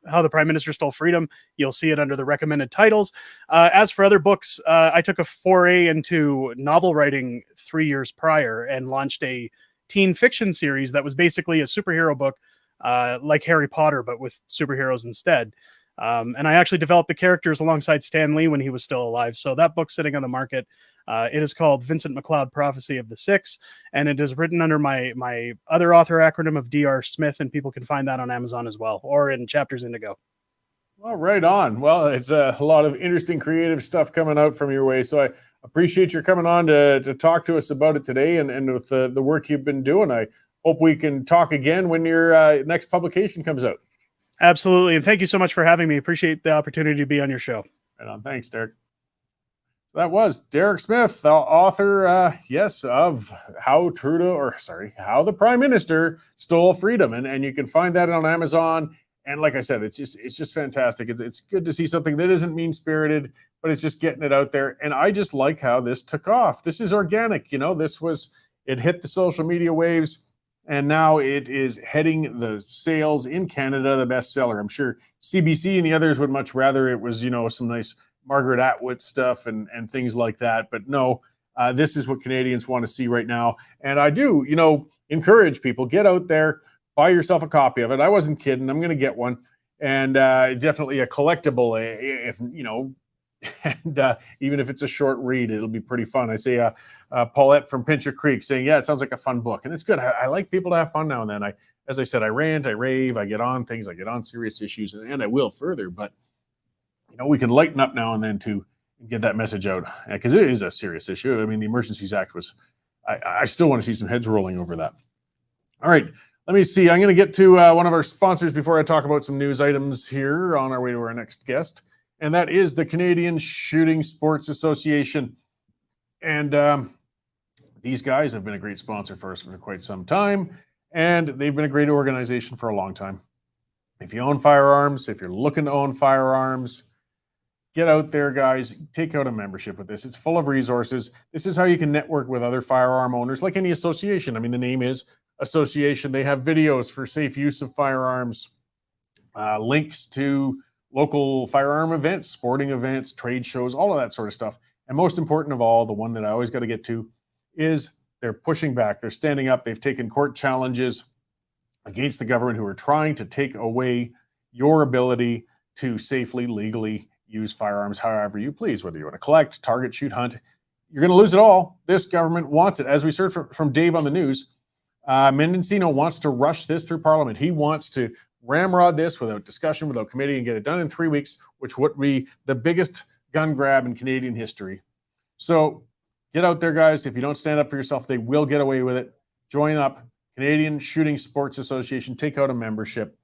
Speaker 3: How the Prime Minister Stole Freedom. You'll see it under the recommended titles. As for other books, I took a foray into novel writing 3 years prior and launched a teen fiction series that was basically a superhero book, like Harry Potter, but with superheroes instead. And I actually developed the characters alongside Stan Lee when he was still alive. So that book's sitting on the market. It is called Vincent McLeod Prophecy of the Six, and it is written under my other author acronym of D.R. Smith, and people can find that on Amazon as well, or in Chapters Indigo.
Speaker 1: Well, right on. Well, it's a lot of interesting creative stuff coming out from your way. So I appreciate you coming on to talk to us about it today and with the work you've been doing. I hope we can talk again when your next publication comes out.
Speaker 3: Absolutely. And thank you so much for having me. Appreciate the opportunity to be on your show.
Speaker 1: Right on. Thanks, Derek. That was Derek Smith, the author, yes, of How the Prime Minister Stole Freedom. And you can find that on Amazon. And like I said, it's just fantastic. It's good to see something that isn't mean-spirited, but it's just getting it out there. And I just like how this took off. This is organic. It hit the social media waves. And now it is heading the sales in Canada, the bestseller. I'm sure CBC and the others would much rather it was, some nice Margaret Atwood stuff and things like that. But no, this is what Canadians want to see right now. And I do, encourage people, get out there, buy yourself a copy of it. I wasn't kidding. I'm going to get one. And definitely a collectible, if and even if it's a short read, it'll be pretty fun. I say Paulette from Pincher Creek saying, yeah, it sounds like a fun book. And it's good. I like people to have fun now and then. As I said, I rant, I rave, I get on things, I get on serious issues, and I will further. But, we can lighten up now and then to get that message out, because it is a serious issue. I mean, the Emergencies Act was, I still want to see some heads rolling over that. All right, let me see. I'm going to get to one of our sponsors before I talk about some news items here on our way to our next guest. And that is the Canadian Shooting Sports Association. And these guys have been a great sponsor for us for quite some time. And they've been a great organization for a long time. If you own firearms, if you're looking to own firearms, get out there, guys. Take out a membership with this. It's full of resources. This is how you can network with other firearm owners, like any association. I mean, the name is association. They have videos for safe use of firearms, links to local firearm events, sporting events, trade shows, all of that sort of stuff. And most important of all, the one that I always got to get to is they're pushing back. They're standing up. They've taken court challenges against the government who are trying to take away your ability to safely, legally use firearms however you please, whether you want to collect, target, shoot, hunt. You're going to lose it all. This government wants it. As we heard from Dave on the news, Mendocino wants to rush this through Parliament. He wants to ramrod this without discussion, without committee, and get it done in 3 weeks, which would be the biggest gun grab in Canadian history. So get out there, guys. If you don't stand up for yourself, they will get away with it. Join up. Canadian Shooting Sports Association. Take out a membership.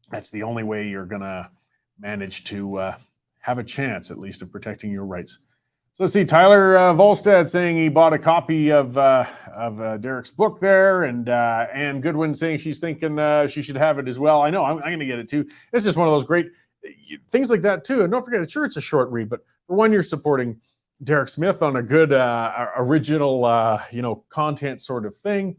Speaker 1: That's the only way you're going to manage to have a chance, at least, of protecting your rights. So let's see. Tyler Volstad saying he bought a copy of Derek's book there, and Anne Goodwin saying she's thinking she should have it as well. I know I'm going to get it too. It's just one of those great things like that too. And don't forget, sure, it's a short read, but for one, you're supporting Derek Smith on a good original, content sort of thing.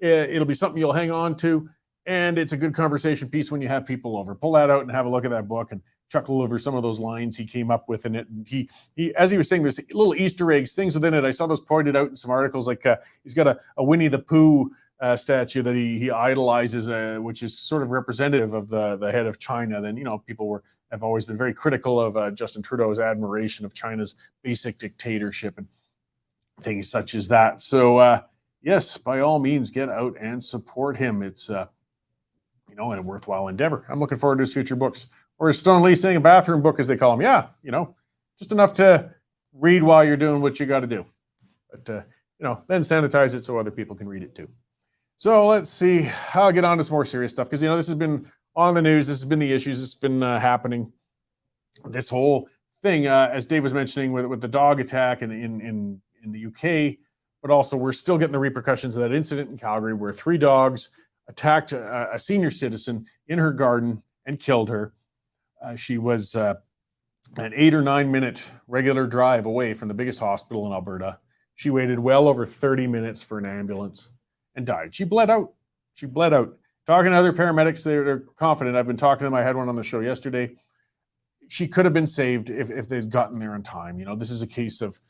Speaker 1: It'll be something you'll hang on to, and it's a good conversation piece when you have people over. Pull that out and have a look at that book and chuckle over some of those lines he came up with in it. And he as he was saying, there's little Easter eggs, things within it. I saw those pointed out in some articles, like he's got a Winnie the Pooh statue that he idolizes, which is sort of representative of the head of China. Then, people have always been very critical of Justin Trudeau's admiration of China's basic dictatorship and things such as that. So, yes, by all means, get out and support him. It's, a worthwhile endeavor. I'm looking forward to his future books. Or as Stone Lee saying, a bathroom book, as they call them. Yeah, just enough to read while you're doing what you got to do. But, then sanitize it so other people can read it too. So let's see. I'll get on to some more serious stuff because, this has been on the news. This has been the issues. It's been happening. This whole thing, as Dave was mentioning, with the dog attack in the UK, but also we're still getting the repercussions of that incident in Calgary where 3 dogs attacked a senior citizen in her garden and killed her. She was an 8 or 9 minute regular drive away from the biggest hospital in Alberta. She waited well over 30 minutes for an ambulance and died. She bled out. Talking to other paramedics, they're confident. I've been talking to them. I had one on the show yesterday. She could have been saved if they'd gotten there in time. This is a case of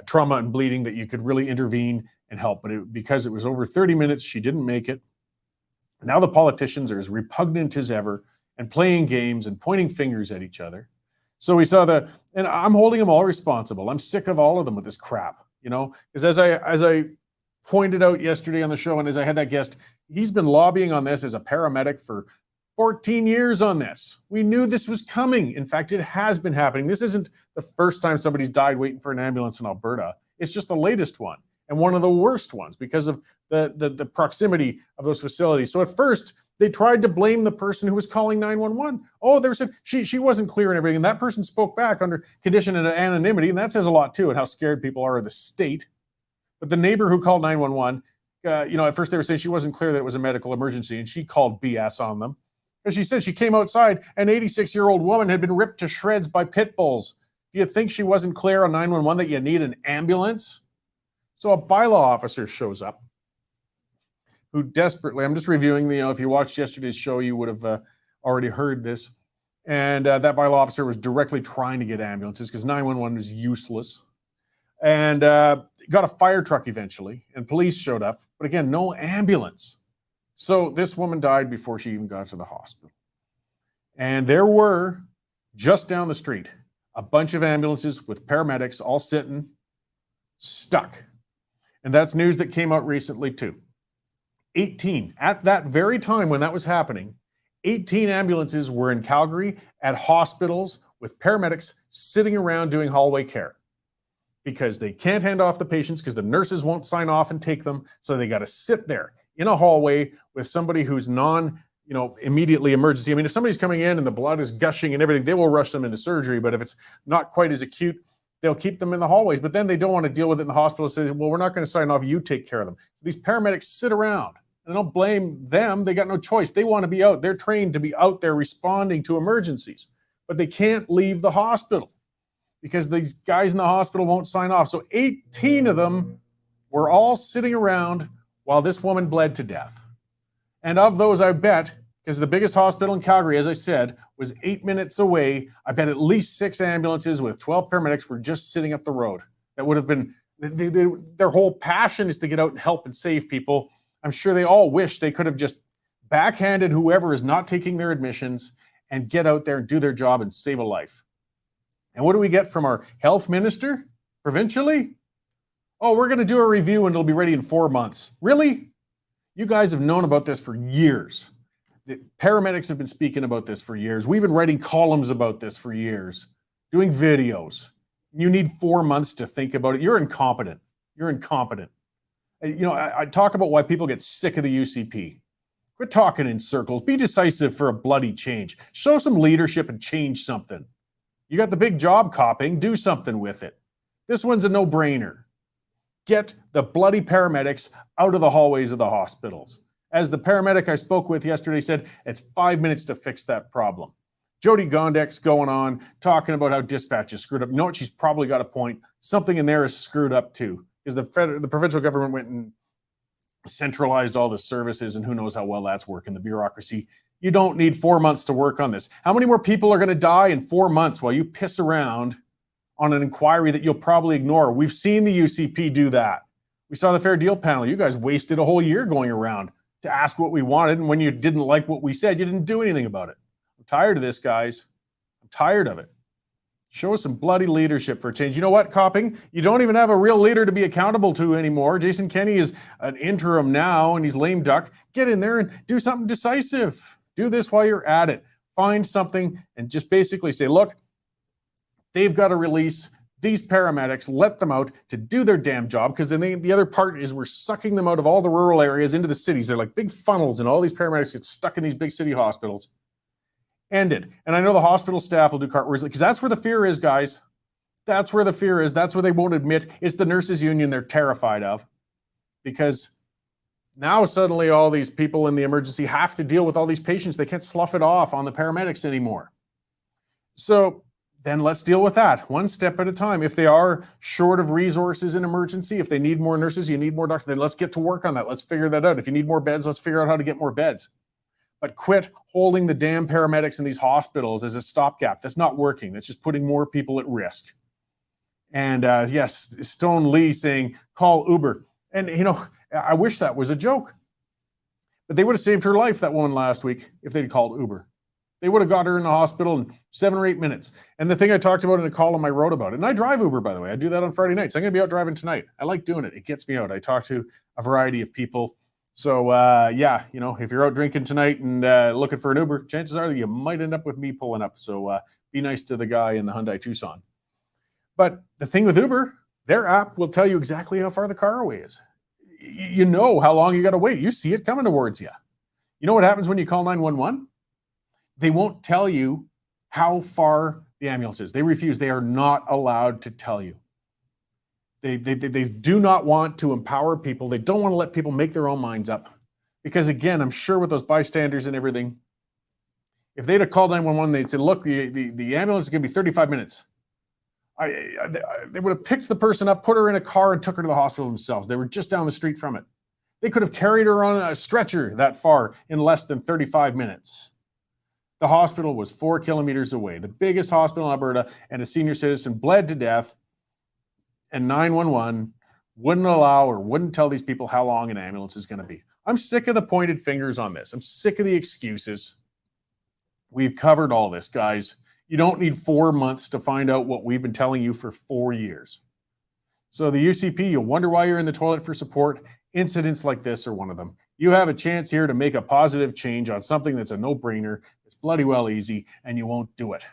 Speaker 1: trauma and bleeding that you could really intervene and help. But because it was over 30 minutes, she didn't make it. Now the politicians are as repugnant as ever and playing games and pointing fingers at each other. So we saw and I'm holding them all responsible. I'm sick of all of them with this crap, because as I pointed out yesterday on the show, and as I had that guest, he's been lobbying on this as a paramedic for 14 years on this. We knew this was coming. In fact, it has been happening. This isn't the first time somebody's died waiting for an ambulance in Alberta. It's just the latest one and one of the worst ones because of the proximity of those facilities. So at first, they tried to blame the person who was calling 911. Oh, they said she wasn't clear and everything. And that person spoke back under condition of anonymity. And that says a lot too, and how scared people are of the state. But the neighbor who called 911, at first they were saying she wasn't clear that it was a medical emergency, and she called BS on them. Because she said she came outside, an 86-year-old woman had been ripped to shreds by pit bulls. Do you think she wasn't clear on 911 that you need an ambulance? So a bylaw officer shows up who desperately, I'm just reviewing, if you watched yesterday's show, you would have already heard this. And that bylaw officer was directly trying to get ambulances because 911 was useless. And got a fire truck eventually, and police showed up. But again, no ambulance. So this woman died before she even got to the hospital. And there were, just down the street, a bunch of ambulances with paramedics all sitting, stuck. And that's news that came out recently too. 18, at that very time when that was happening, 18 ambulances were in Calgary at hospitals with paramedics sitting around doing hallway care. Because they can't hand off the patients because the nurses won't sign off and take them. So they got to sit there in a hallway with somebody who's immediately emergency. I mean, if somebody's coming in and the blood is gushing and everything, they will rush them into surgery. But if it's not quite as acute, they'll keep them in the hallways. But then they don't want to deal with it in the hospital. Say, well, we're not going to sign off. You take care of them. So these paramedics sit around. And I don't blame them. They got no choice. They want to be out. They're trained to be out there responding to emergencies. But they can't leave the hospital because these guys in the hospital won't sign off. So 18 of them were all sitting around while this woman bled to death. And of those, I bet, because the biggest hospital in Calgary, as I said, was 8 minutes away, I bet at least 6 ambulances with 12 paramedics were just sitting up the road. That would have been, their whole passion is to get out and help and save people. I'm sure they all wish they could have just backhanded whoever is not taking their admissions and get out there and do their job and save a life. And what do we get from our health minister provincially? Oh, we're going to do a review and it'll be ready in 4 months. Really? You guys have known about this for years. The paramedics have been speaking about this for years. We've been writing columns about this for years, doing videos. You need 4 months to think about it. You're incompetent. I talk about why people get sick of the UCP. Quit talking in circles. Be decisive for a bloody change. Show some leadership and change something. You got the big job copying, do something with it. This one's a no-brainer. Get the bloody paramedics out of the hallways of the hospitals. As the paramedic I spoke with yesterday said, it's 5 minutes to fix that problem. Jody Gondek's going on, talking about how dispatch is screwed up. You know what? She's probably got a point. Something in there is screwed up too. Because the provincial government went and centralized all the services, and who knows how well that's working, the bureaucracy. You don't need 4 months to work on this. How many more people are going to die in 4 months while you piss around on an inquiry that you'll probably ignore? We've seen the UCP do that. We saw the Fair Deal panel. You guys wasted a whole year going around to ask what we wanted, and when you didn't like what we said, you didn't do anything about it. I'm tired of this, guys. I'm tired of it. Show us some bloody leadership for a change. You know what, Copping? You don't even have a real leader to be accountable to anymore. Jason Kenney is an interim now, and he's lame duck. Get in there and do something decisive. Do this while you're at it. Find something and just basically say, look, they've got to release these paramedics, let them out to do their damn job, because then the other part is we're sucking them out of all the rural areas into the cities. They're like big funnels, and all these paramedics get stuck in these big city hospitals. End it. And I know the hospital staff will do cartwheels, because that's where the fear is, guys. That's where the fear is. That's where they won't admit. It's the nurses union they're terrified of, because now suddenly all these people in the emergency have to deal with all these patients. They can't slough it off on the paramedics anymore. So then let's deal with that one step at a time. If they are short of resources in emergency, if they need more nurses, you need more doctors, then let's get to work on that. Let's figure that out. If you need more beds, let's figure out how to get more beds. But quit holding the damn paramedics in these hospitals as a stopgap. That's not working. That's just putting more people at risk. And yes, Stone Lee saying, call Uber. And, you know, I wish that was a joke. But they would have saved her life, that woman, last week, if they'd called Uber. They would have got her in the hospital in 7 or 8 minutes. And the thing I talked about in a column I wrote about it, and I drive Uber, by the way. I do that on Friday nights. I'm going to be out driving tonight. I like doing it. It gets me out. I talk to a variety of people. So, yeah, you know, if you're out drinking tonight and looking for an Uber, chances are that you might end up with me pulling up. So be nice to the guy in the Hyundai Tucson. But the thing with Uber, their app will tell you exactly how far the car away is. You know how long you got to wait. You see it coming towards you. You know what happens when you call 911? They won't tell you how far the ambulance is. They refuse. They are not allowed to tell you. They do not want to empower people. They don't want to let people make their own minds up. Because again, I'm sure with those bystanders and everything, if they'd have called 911, they'd say, look, the ambulance is going to be 35 minutes. They would have picked the person up, put her in a car, and took her to the hospital themselves. They were just down the street from it. They could have carried her on a stretcher that far in less than 35 minutes. The hospital was 4 kilometers away, the biggest hospital in Alberta, and a senior citizen bled to death, and 911 wouldn't allow or wouldn't tell these people how long an ambulance is going to be. I'm sick of the pointed fingers on this. I'm sick of the excuses. We've covered all this, guys. You don't need 4 months to find out what we've been telling you for 4 years. So the UCP, you'll wonder why you're in the toilet for support. Incidents like this are one of them. You have a chance here to make a positive change on something that's a no-brainer. It's bloody well easy, and you won't do it.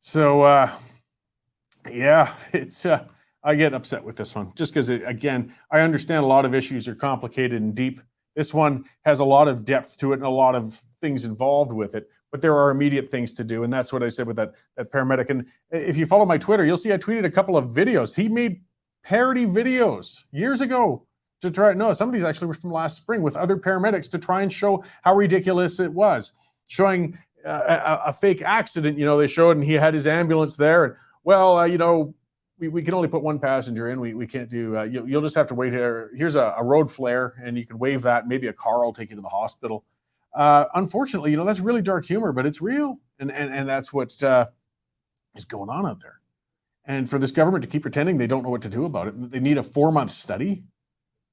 Speaker 1: So, yeah, it's I get upset with this one just because, again, I understand a lot of issues are complicated and deep. This one has a lot of depth to it and a lot of things involved with it. But there are immediate things to do, and that's what I said with that paramedic. And if you follow my Twitter, you'll see I tweeted a couple of videos. He made parody videos years ago to try. No, some of these actually were from last spring with other paramedics to try and show how ridiculous it was. Showing a fake accident, you know, they showed, and he had his ambulance there. And well, you know, we can only put one passenger in. We can't do. You'll just have to wait here. Here's a road flare, and you can wave that. Maybe a car will take you to the hospital. Unfortunately, you know, that's really dark humor, but it's real. And that's what is going on out there. And for this government to keep pretending they don't know what to do about it, they need a 4-month study.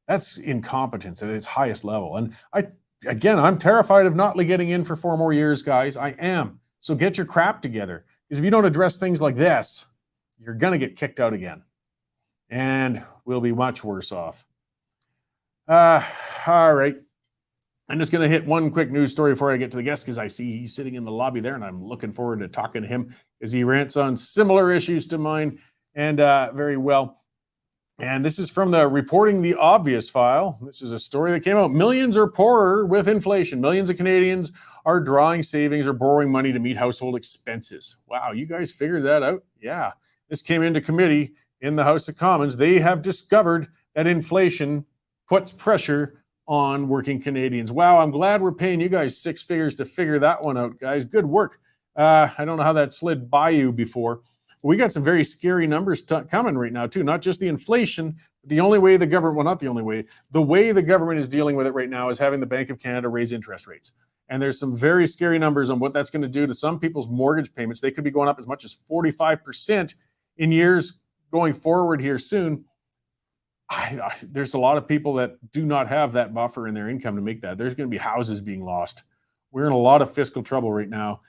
Speaker 1: That's incompetence at its highest level. And I'm terrified of not getting in for 4 more years, guys. I am. So get your crap together. Because if you don't address things like this, you're going to get kicked out again. And we'll be much worse off. All right. I'm just going to hit one quick news story before I get to the guest, because I see he's sitting in the lobby there, and I'm looking forward to talking to him as he rants on similar issues to mine, and very well. And this is from the Reporting the Obvious file. This is a story that came out. Millions are poorer with inflation. Millions of Canadians are drawing savings or borrowing money to meet household expenses. Wow, you guys figured that out? Yeah. This came into committee in the House of Commons. They have discovered that inflation puts pressure on working Canadians. Wow, I'm glad we're paying you guys 6 figures to figure that one out, guys. Good work. I don't know how that slid by you before. We got some very scary numbers coming right now, too. Not just the inflation, but the only way the government, well, not the only way, the way the government is dealing with it right now is having the Bank of Canada raise interest rates. And there's some very scary numbers on what that's going to do to some people's mortgage payments. They could be going up as much as 45% in years going forward here soon. There's a lot of people that do not have that buffer in their income to make that. There's going to be houses being lost. We're in a lot of fiscal trouble right now,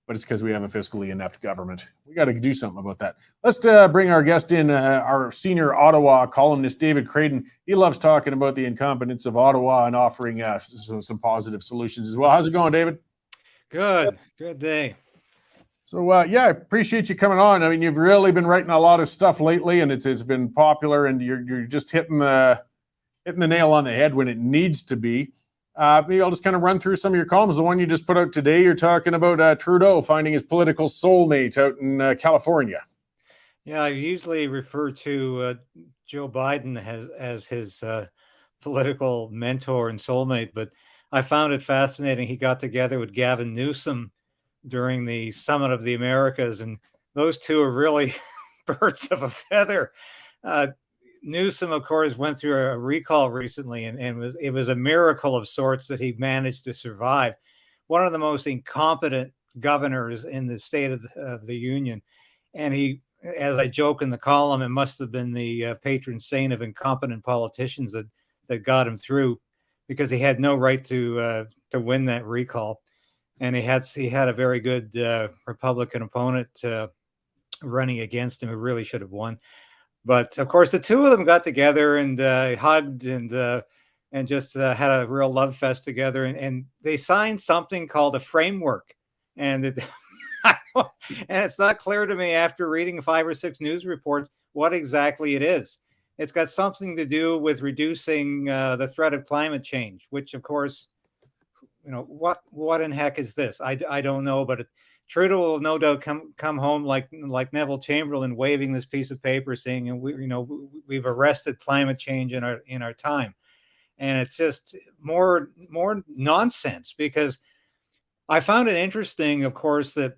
Speaker 1: but it's because we have a fiscally inept government. We got to do something about that. Let's bring our guest in, our senior Ottawa columnist, David Krayden. He loves talking about the incompetence of Ottawa and offering some positive solutions as well. How's it going, David?
Speaker 4: Good day.
Speaker 1: So yeah, I appreciate you coming on. I mean, you've really been writing a lot of stuff lately, and it's been popular, and you're just hitting the nail on the head when it needs to be. Maybe I'll just kind of run through some of your columns. The one you just put out today, you're talking about Trudeau finding his political soulmate out in California.
Speaker 4: Yeah, I usually refer to Joe Biden as his political mentor and soulmate, but I found it fascinating. He got together with Gavin Newsom during the Summit of the Americas, and those two are really birds of a feather. Newsom, of course, went through a recall recently, and it was a miracle of sorts that he managed to survive. One of the most incompetent governors in the State of the Union, and he, as I joke in the column, it must have been the patron saint of incompetent politicians that got him through, because he had no right to win that recall, and he had a very good Republican opponent running against him who really should have won. But of course, the two of them got together and hugged and just had a real love fest together, and they signed something called a framework, and and it's not clear to me after reading 5 or 6 news reports what exactly it is. It's got something to do with reducing the threat of climate change, which, of course, what in heck is this? I don't know, but Trudeau will no doubt come home like Neville Chamberlain, waving this piece of paper saying, and we've arrested climate change in our time, and it's just more nonsense. Because I found it interesting, of course, that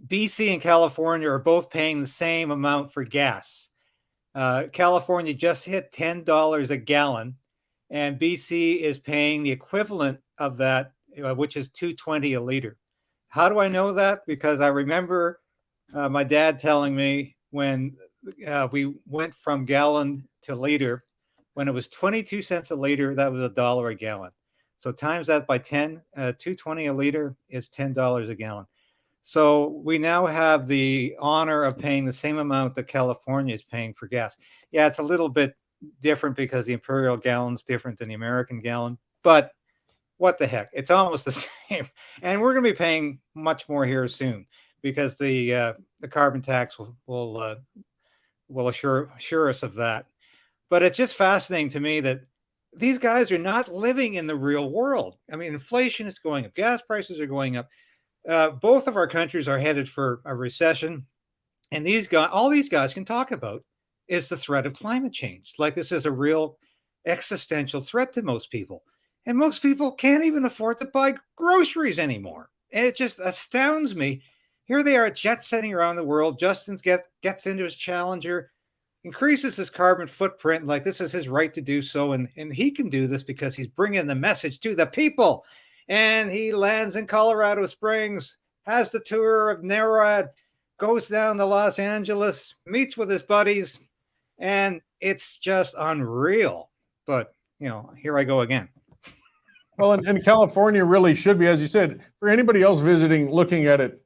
Speaker 4: BC and California are both paying the same amount for gas. California just hit $10 a gallon, and BC is paying the equivalent of that, which is $2.20 a liter. How do I know that? Because I remember my dad telling me when we went from gallon to liter, when it was 22 cents a liter, that was $1 a gallon. So times that by 10, $2.20 a liter is $10 a gallon. So we now have the honor of paying the same amount that California is paying for gas. Yeah, it's a little bit different because the imperial gallon's different than the American gallon, but what the heck? It's almost the same. And we're going to be paying much more here soon, because the carbon tax will assure us of that. But it's just fascinating to me that these guys are not living in the real world. I mean, inflation is going up. Gas prices are going up. Both of our countries are headed for a recession. And all these guys can talk about is the threat of climate change. Like this is a real existential threat to most people. And most people can't even afford to buy groceries anymore. And it just astounds me. Here they are jet setting around the world. Justin gets into his Challenger, increases his carbon footprint, like this is his right to do so. And he can do this because he's bringing the message to the people. And he lands in Colorado Springs, has the tour of NARAD, goes down to Los Angeles, meets with his buddies, and it's just unreal. But, here I go again.
Speaker 1: Well, and California really should be, as you said, for anybody else visiting, looking at it,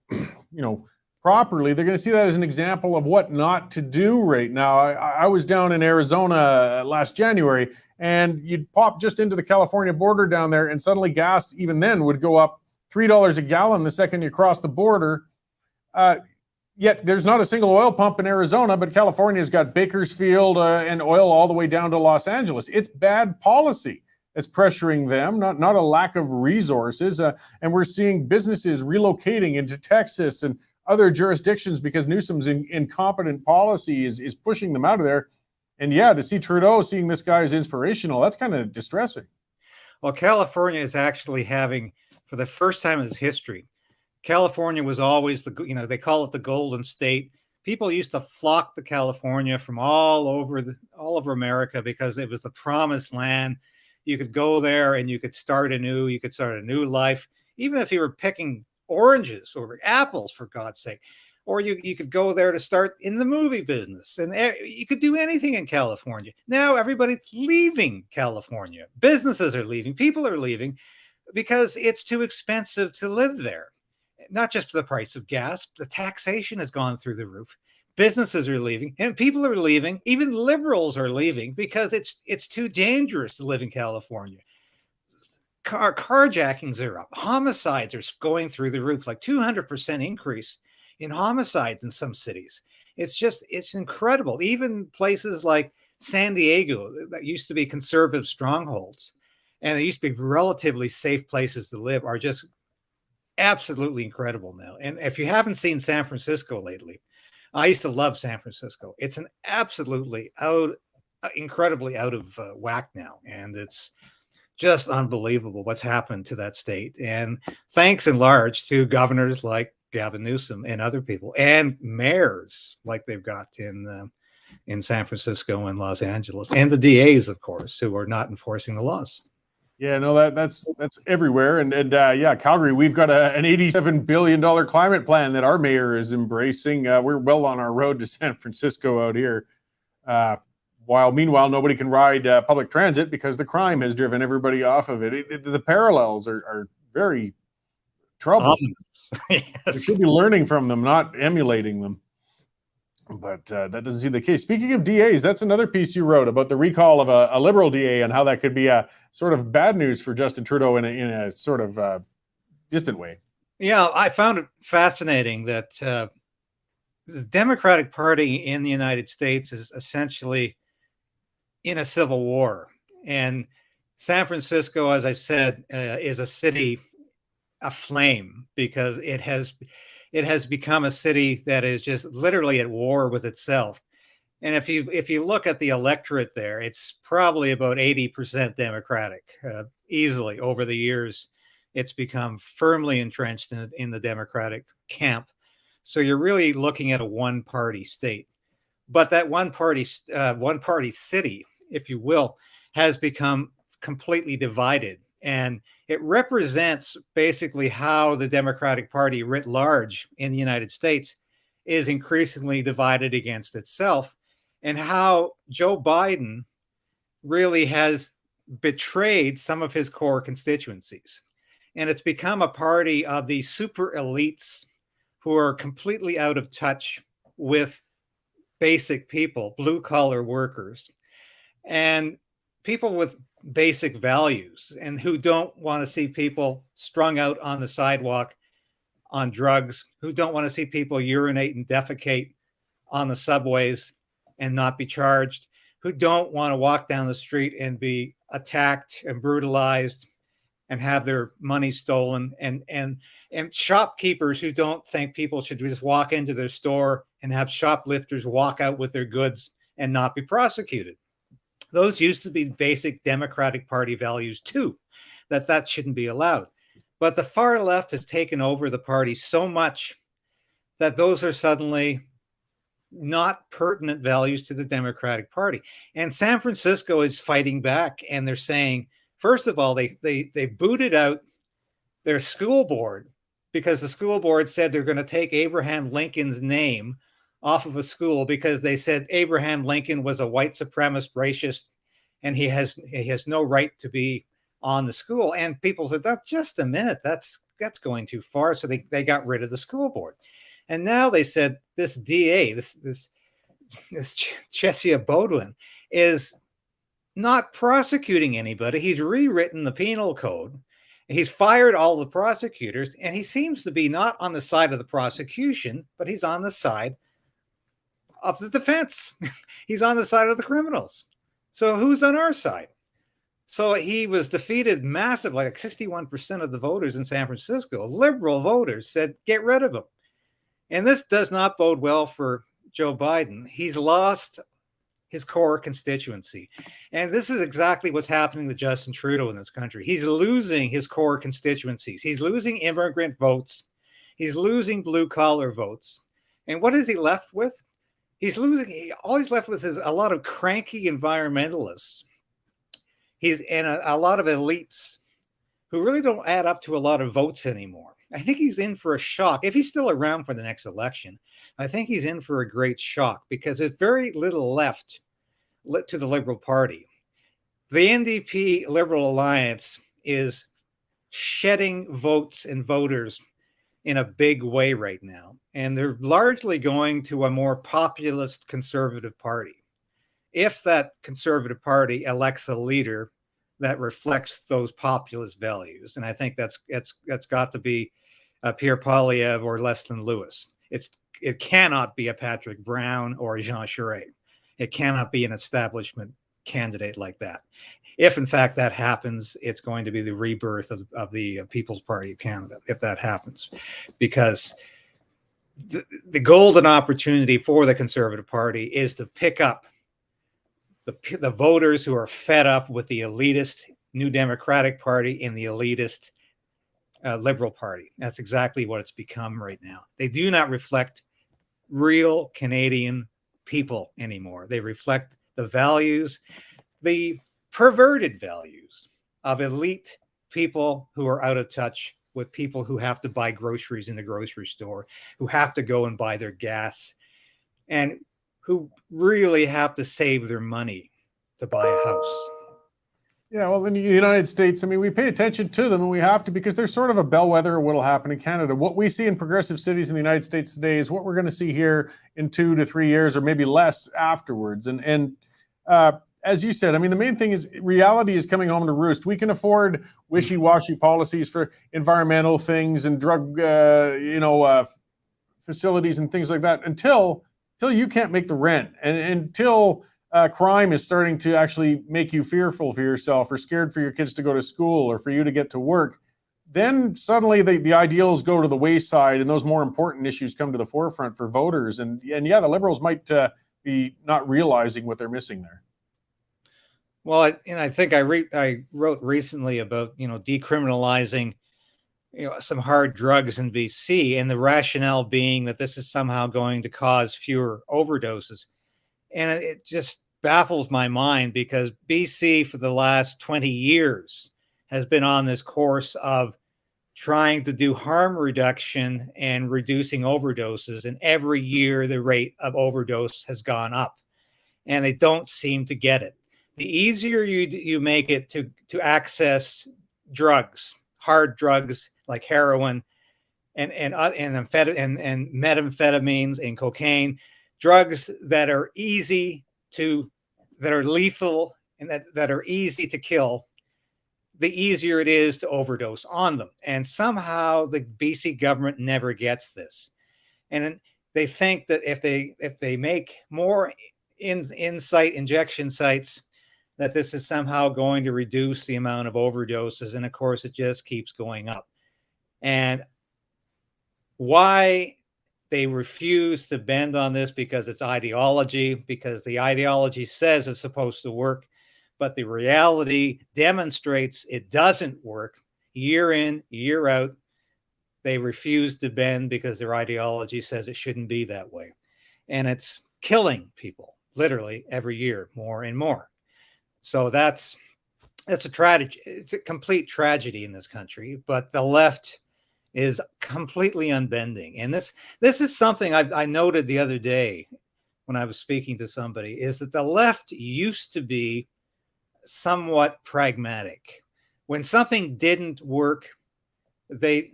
Speaker 1: properly, they're going to see that as an example of what not to do right now. I was down in Arizona last January, and you'd pop just into the California border down there, and suddenly gas, even then, would go up $3 a gallon the second you cross the border. Yet there's not a single oil pump in Arizona, but California's got Bakersfield and oil all the way down to Los Angeles. It's bad policy. It's pressuring them, not a lack of resources. And we're seeing businesses relocating into Texas and other jurisdictions because Newsom's incompetent policy is pushing them out of there. And yeah, to see Trudeau seeing this guy as inspirational, that's kind of distressing.
Speaker 4: Well, California is actually having, for the first time in its history, California was always they call it the Golden State. People used to flock to California from all over America because it was the promised land. You could go there and you could start a new life, even if you were picking oranges or apples, for God's sake. Or you could go there to start in the movie business, and you could do anything in California. Now everybody's leaving California. Businesses are leaving. People are leaving because it's too expensive to live there. Not just for the price of gas, the taxation has gone through the roof. Businesses are leaving, and people are leaving. Even liberals are leaving because it's too dangerous to live in California. carjackings are up. Homicides are going through the roof, like 200% increase in homicides in some cities. It's incredible. Even places like San Diego, that used to be conservative strongholds, and they used to be relatively safe places to live, are just absolutely incredible now. And if you haven't seen San Francisco lately, I used to love San Francisco. It's an absolutely incredibly out of whack now. And it's just unbelievable what's happened to that state. And thanks in large to governors like Gavin Newsom and other people, and mayors like they've got in San Francisco and Los Angeles, and the DAs, of course, who are not enforcing the laws.
Speaker 1: Yeah, no, that's everywhere. And yeah, Calgary, we've got an $87 billion climate plan that our mayor is embracing. We're well on our road to San Francisco out here. While meanwhile, nobody can ride public transit because the crime has driven everybody off of it. The parallels are very troublesome.
Speaker 4: Yes.
Speaker 1: We should be learning from them, not emulating them. But that doesn't seem the case. Speaking of DAs, that's another piece you wrote about the recall of a Liberal DA and how that could be a sort of bad news for Justin Trudeau in a sort of distant way.
Speaker 4: Yeah, I found it fascinating that the Democratic Party in the United States is essentially in a civil war. And San Francisco, as I said, is a city aflame because it has become a city that is just literally at war with itself. And if you look at the electorate there, it's probably about 80% Democratic. Easily over the years, it's become firmly entrenched in the Democratic camp. So you're really looking at a one-party state. But that one-party city, if you will, has become completely divided. And it represents basically how the Democratic Party writ large in the United States is increasingly divided against itself, and how Joe Biden really has betrayed some of his core constituencies. And it's become a party of these super elites who are completely out of touch with basic people, blue-collar workers, and people with basic values, and who don't want to see people strung out on the sidewalk on drugs, who don't want to see people urinate and defecate on the subways and not be charged, who don't want to walk down the street and be attacked and brutalized and have their money stolen, and shopkeepers who don't think people should just walk into their store and have shoplifters walk out with their goods and not be prosecuted. Those used to be basic Democratic Party values too, that shouldn't be allowed. But the far left has taken over the party so much that those are suddenly not pertinent values to the Democratic Party. And San Francisco is fighting back, and they're saying, first of all, they booted out their school board because the school board said they're going to take Abraham Lincoln's name off of a school because they said Abraham Lincoln was a white supremacist racist and he has no right to be on the school. And people said, that's just a minute, that's going too far. So they got rid of the school board. And now they said this DA, this Chesia Bodwin, is not prosecuting anybody. He's rewritten the penal code. He's fired all the prosecutors, and he seems to be not on the side of the prosecution, but he's on the side of the defense. He's on the side of the criminals. So who's on our side? So he was defeated massively, like 61% of the voters in San Francisco, liberal voters, said, get rid of him. And this does not bode well for Joe Biden. He's lost his core constituency. And this is exactly what's happening to Justin Trudeau in this country. He's losing his core constituencies. He's losing immigrant votes. He's losing blue-collar votes. And what is he left with? All he's left with is a lot of cranky environmentalists. And a lot of elites who really don't add up to a lot of votes anymore. I think he's in for a shock. If he's still around for the next election, I think he's in for a great shock because there's very little left to the Liberal Party. The NDP Liberal Alliance is shedding votes and voters in a big way right now. And they're largely going to a more populist conservative party. If that conservative party elects a leader that reflects those populist values. And I think that's got to be Pierre Poilievre or Leslie Lewis. It cannot be a Patrick Brown or a Jean Charest. It cannot be an establishment candidate like that. If in fact that happens, it's going to be the rebirth of the People's Party of Canada, if that happens, because the golden opportunity for the Conservative Party is to pick up the voters who are fed up with the elitist New Democratic Party and the elitist Liberal Party. That's exactly what it's become right now. They do not reflect real Canadian people anymore. They reflect the values, the perverted values of elite people who are out of touch with people who have to buy groceries in the grocery store, who have to go and buy their gas, and who really have to save their money to buy a house.
Speaker 1: Yeah, well, in the United States, I mean, we pay attention to them, and we have to, because they're sort of a bellwether of what will happen in Canada. What we see in progressive cities in the United States today is what we're going to see here in 2 to 3 years, or maybe less afterwards. And as you said, I mean, the main thing is reality is coming home to roost. We can afford wishy-washy policies for environmental things and drug, facilities and things like that until you can't make the rent, and until crime is starting to actually make you fearful for yourself, or scared for your kids to go to school, or for you to get to work. Then suddenly the ideals go to the wayside, and those more important issues come to the forefront for voters. And yeah, the Liberals might be not realizing what they're missing there.
Speaker 4: Well, I think I wrote recently about decriminalizing some hard drugs in BC, and the rationale being that this is somehow going to cause fewer overdoses. And it just baffles my mind, because BC for the last 20 years has been on this course of trying to do harm reduction and reducing overdoses. And every year the rate of overdose has gone up, and they don't seem to get it. The easier you make it to access drugs, hard drugs like heroin and methamphetamines and cocaine, drugs that are that are lethal and that are easy to kill, the easier it is to overdose on them. And somehow the BC government never gets this. And they think that if they make more in-site injection sites, that this is somehow going to reduce the amount of overdoses. And of course, it just keeps going up. And why they refuse to bend on this, because it's ideology, because the ideology says it's supposed to work, but the reality demonstrates it doesn't work. Year in, year out, they refuse to bend because their ideology says it shouldn't be that way. And it's killing people literally every year, more and more. So that's a tragedy. It's a complete tragedy in this country, but the left is completely unbending. And this is something I noted the other day when I was speaking to somebody, is that the left used to be somewhat pragmatic. When something didn't work, they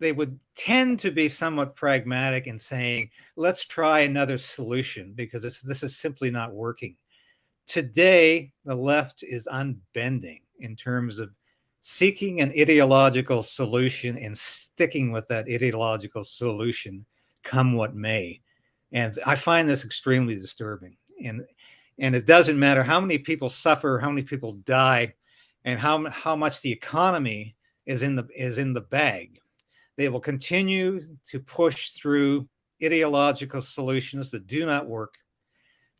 Speaker 4: would tend to be somewhat pragmatic in saying, let's try another solution, because this is simply not working. Today, the left is unbending in terms of seeking an ideological solution and sticking with that ideological solution, come what may. And I find this extremely disturbing. And it doesn't matter how many people suffer, how many people die, and how much the economy is in the bag. They will continue to push through ideological solutions that do not work,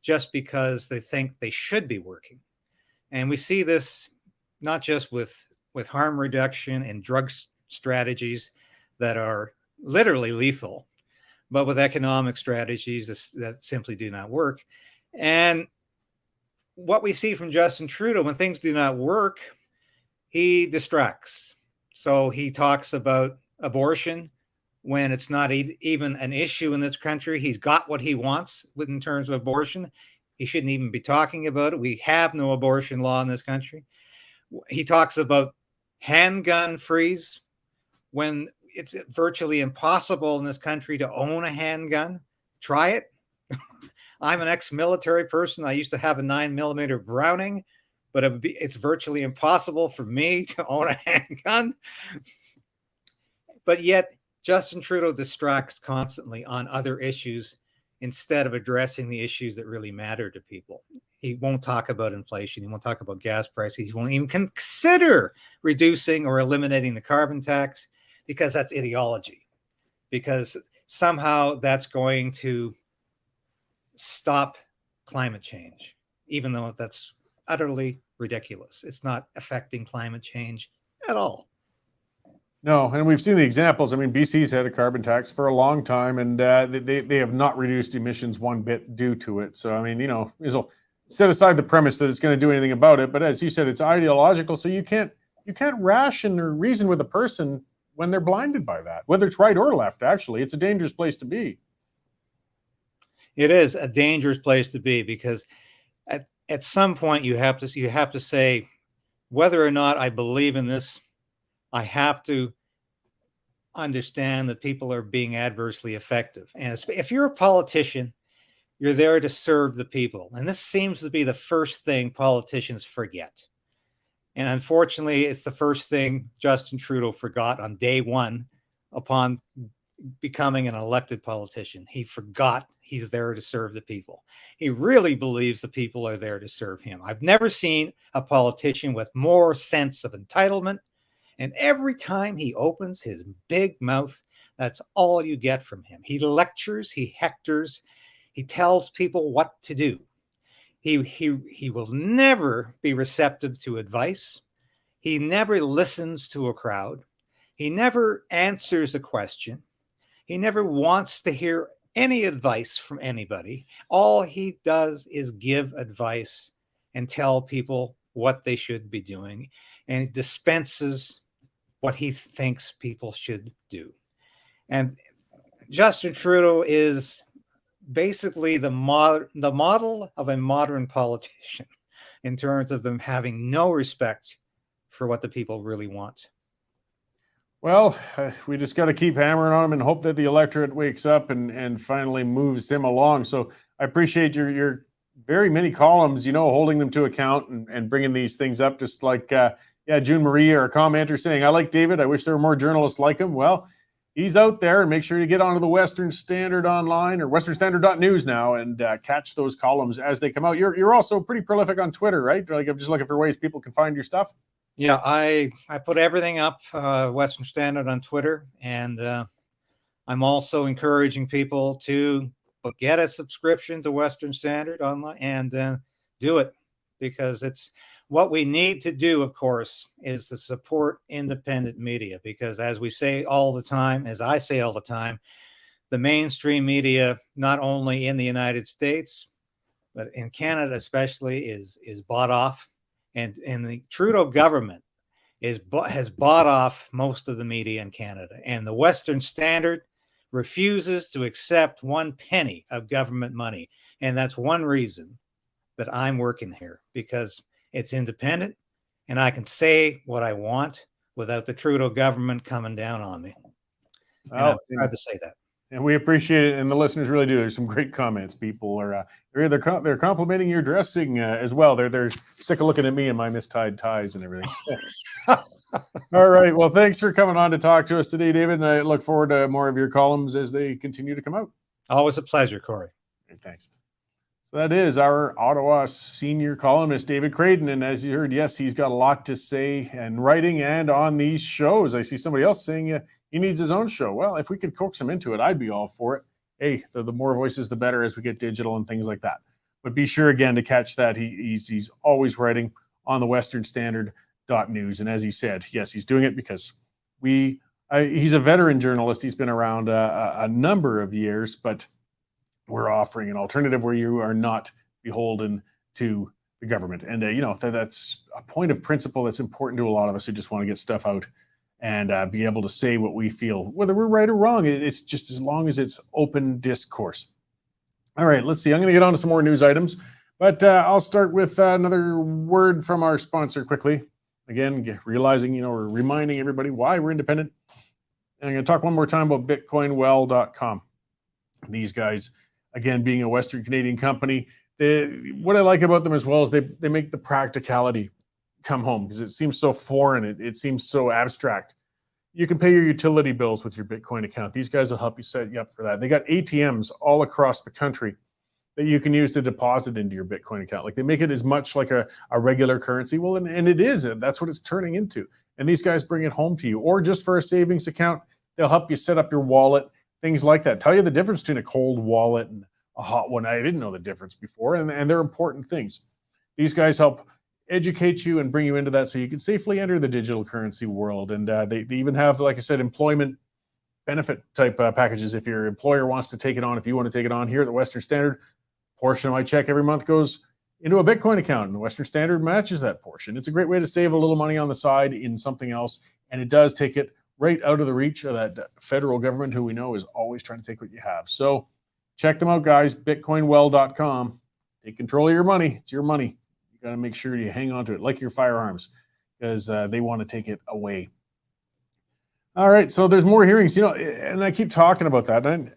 Speaker 4: just because they think they should be working. And we see this not just with harm reduction and drug strategies that are literally lethal, but with economic strategies that simply do not work. And what we see from Justin Trudeau, when things do not work, he distracts. So he talks about abortion when it's not even an issue in this country. He's got what he wants in terms of abortion. He shouldn't even be talking about it. We have no abortion law in this country. He talks about handgun freeze when it's virtually impossible in this country to own a handgun. Try it. I'm an ex-military person. I used to have a 9mm Browning. but it's virtually impossible for me to own a handgun. But yet Justin Trudeau distracts constantly on other issues instead of addressing the issues that really matter to people. He won't talk about inflation. He won't talk about gas prices. He won't even consider reducing or eliminating the carbon tax because that's ideology. Because somehow that's going to stop climate change, even though that's utterly ridiculous. It's not affecting climate change at all.
Speaker 1: No, and we've seen the examples. I mean, BC's had a carbon tax for a long time, and they have not reduced emissions one bit due to it. So, I mean, you know, set aside the premise that it's going to do anything about it. But as you said, it's ideological. So you can't ration or reason with a person when they're blinded by that, whether it's right or left. Actually, it's a dangerous place to be.
Speaker 4: It is a dangerous place to be because at some point you have to say whether or not I believe in this. I have to understand that people are being adversely affected. And if you're a politician, you're there to serve the people. And this seems to be the first thing politicians forget. And unfortunately, it's the first thing Justin Trudeau forgot on day one upon becoming an elected politician. He forgot he's there to serve the people. He really believes the people are there to serve him. I've never seen a politician with more sense of entitlement. And every time he opens his big mouth, that's all you get from him. He lectures, he hectors, he tells people what to do. He will never be receptive to advice. He never listens to a crowd. He never answers a question. He never wants to hear any advice from anybody. All he does is give advice and tell people what they should be doing, and he dispenses what he thinks people should do. And Justin Trudeau is basically the model of a modern politician in terms of them having no respect for what the people really want.
Speaker 1: Well, we just got to keep hammering on him and hope that the electorate wakes up and finally moves him along. So I appreciate your very many columns, you know, holding them to account and bringing these things up, just like June Marie or a commenter saying, I like David. I wish there were more journalists like him. Well, he's out there, and make sure you get onto the Western Standard online or westernstandard.news now and catch those columns as they come out. You're also pretty prolific on Twitter, right? Like, I'm just looking for ways people can find your stuff.
Speaker 4: Yeah, I put everything up, Western Standard on Twitter, and I'm also encouraging people to get a subscription to Western Standard online and do it, because it's what we need to do, of course, is to support independent media, because as we say all the time, as I say all the time, the mainstream media, not only in the United States, but in Canada especially, is bought off. And the Trudeau government has bought off most of the media in Canada. And the Western Standard refuses to accept one penny of government money. And that's one reason that I'm working here, because it's independent and I can say what I want without the Trudeau government coming down on me. I'm proud to say that.
Speaker 1: And we appreciate it, and the listeners really do. There's some great comments. People are they're complimenting your dressing as well. They're sick of looking at me and my mistied ties and everything. All right. Well, thanks for coming on to talk to us today, David. And I look forward to more of your columns as they continue to come out.
Speaker 4: Always a pleasure, Cory.
Speaker 1: Thanks. So that is our Ottawa senior columnist, David Krayden. And as you heard, yes, he's got a lot to say in writing and on these shows. I see somebody else saying he needs his own show. Well, if we could coax him into it, I'd be all for it. Hey, the more voices, the better as we get digital and things like that. But be sure, again, to catch that. He's always writing on the westernstandard.news. And as he said, yes, he's doing it because he's a veteran journalist. He's been around a number of years, but we're offering an alternative where you are not beholden to the government. And, that's a point of principle that's important to a lot of us who just want to get stuff out and be able to say what we feel, whether we're right or wrong. It's just as long as it's open discourse. All right, let's see. I'm going to get on to some more news items, but I'll start with another word from our sponsor quickly. Again, realizing, we're reminding everybody why we're independent. And I'm going to talk one more time about bitcoinwell.com. These guys, again, being a Western Canadian company, What I like about them as well is they make the practicality come home, because it seems so foreign. It seems so abstract. You can pay your utility bills with your Bitcoin account. These guys will help you set you up for that. They got ATMs all across the country that you can use to deposit into your Bitcoin account. Like, they make it as much like a regular currency. Well, and it is. That's what it's turning into. And these guys bring it home to you. Or just for a savings account, they'll help you set up your wallet, things like that. Tell you the difference between a cold wallet and a hot one. I didn't know the difference before, and they're important things. These guys help educate you and bring you into that so you can safely enter the digital currency world. And they even have, like I said, employment benefit type packages. If your employer wants to take it on, if you want to take it on, here at the Western Standard, portion of my check every month goes into a Bitcoin account, and the Western Standard matches that portion. It's a great way to save a little money on the side in something else, and it does take it right out of the reach of that federal government, who we know is always trying to take what you have. So check them out, guys. Bitcoinwell.com. Take control of your money. It's your money. You got to make sure you hang on to it like your firearms, because they want to take it away. All right, so there's more hearings, and I keep talking about that. And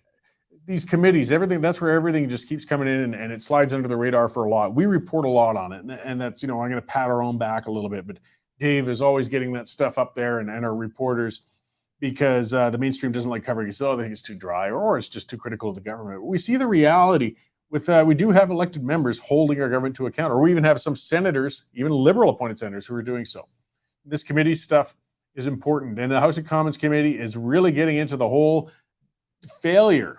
Speaker 1: these committees, everything, that's where everything just keeps coming in, and it slides under the radar for a lot. We report a lot on it, and that's, I'm going to pat our own back a little bit, but Dave is always getting that stuff up there, and our reporters, because the mainstream doesn't like covering it. So they think it's too dry, or it's just too critical of the government. We see the reality with, we do have elected members holding our government to account, or we even have some senators, even liberal appointed senators, who are doing so. This committee stuff is important, and the House of Commons committee is really getting into the whole failure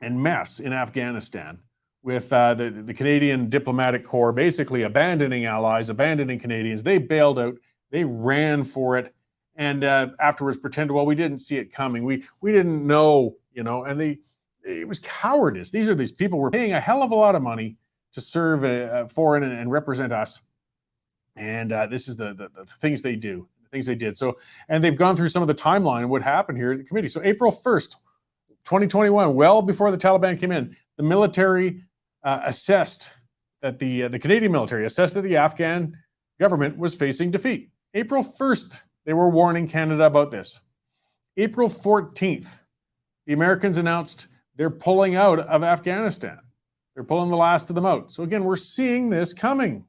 Speaker 1: and mess in Afghanistan, with the Canadian diplomatic corps basically abandoning allies, abandoning Canadians. They bailed out, they ran for it, and afterwards pretended, well, we didn't see it coming. We didn't know, and it was cowardice. These people were paying a hell of a lot of money to serve foreign and represent us. And this is the things they do, the things they did. So, and they've gone through some of the timeline of what happened here at the committee. So April 1st, 2021, well before the Taliban came in, the military assessed that the Canadian military assessed that the Afghan government was facing defeat. April 1st, they were warning Canada about this. April 14th, the Americans announced they're pulling out of Afghanistan. They're pulling the last of them out. So again, we're seeing this coming.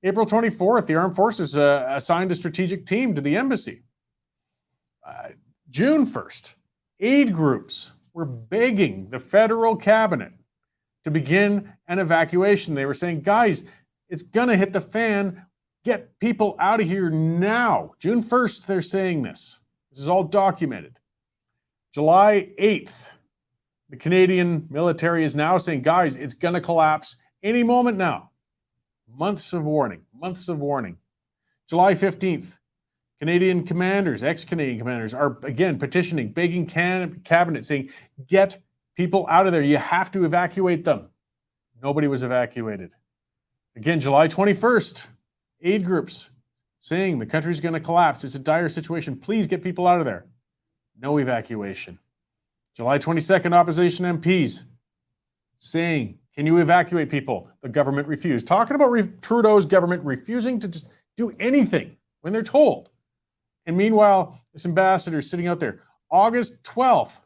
Speaker 1: April 24th, the armed forces assigned a strategic team to the embassy. June 1st, aid groups were begging the federal cabinet to begin an evacuation. They were saying, guys, it's going to hit the fan. Get people out of here now. June 1st, they're saying this. This is all documented. July 8th, the Canadian military is now saying, guys, it's going to collapse any moment now. Months of warning, months of warning. July 15th, Canadian commanders, ex-Canadian commanders, are again petitioning, begging cabinet, saying, get people out of there. You have to evacuate them. Nobody was evacuated. Again, July 21st, aid groups saying the country's going to collapse. It's a dire situation. Please get people out of there. No evacuation. July 22nd, opposition MPs saying, can you evacuate people? The government refused. Talking about Trudeau's government refusing to just do anything when they're told. And meanwhile, this ambassador is sitting out there. August 12th,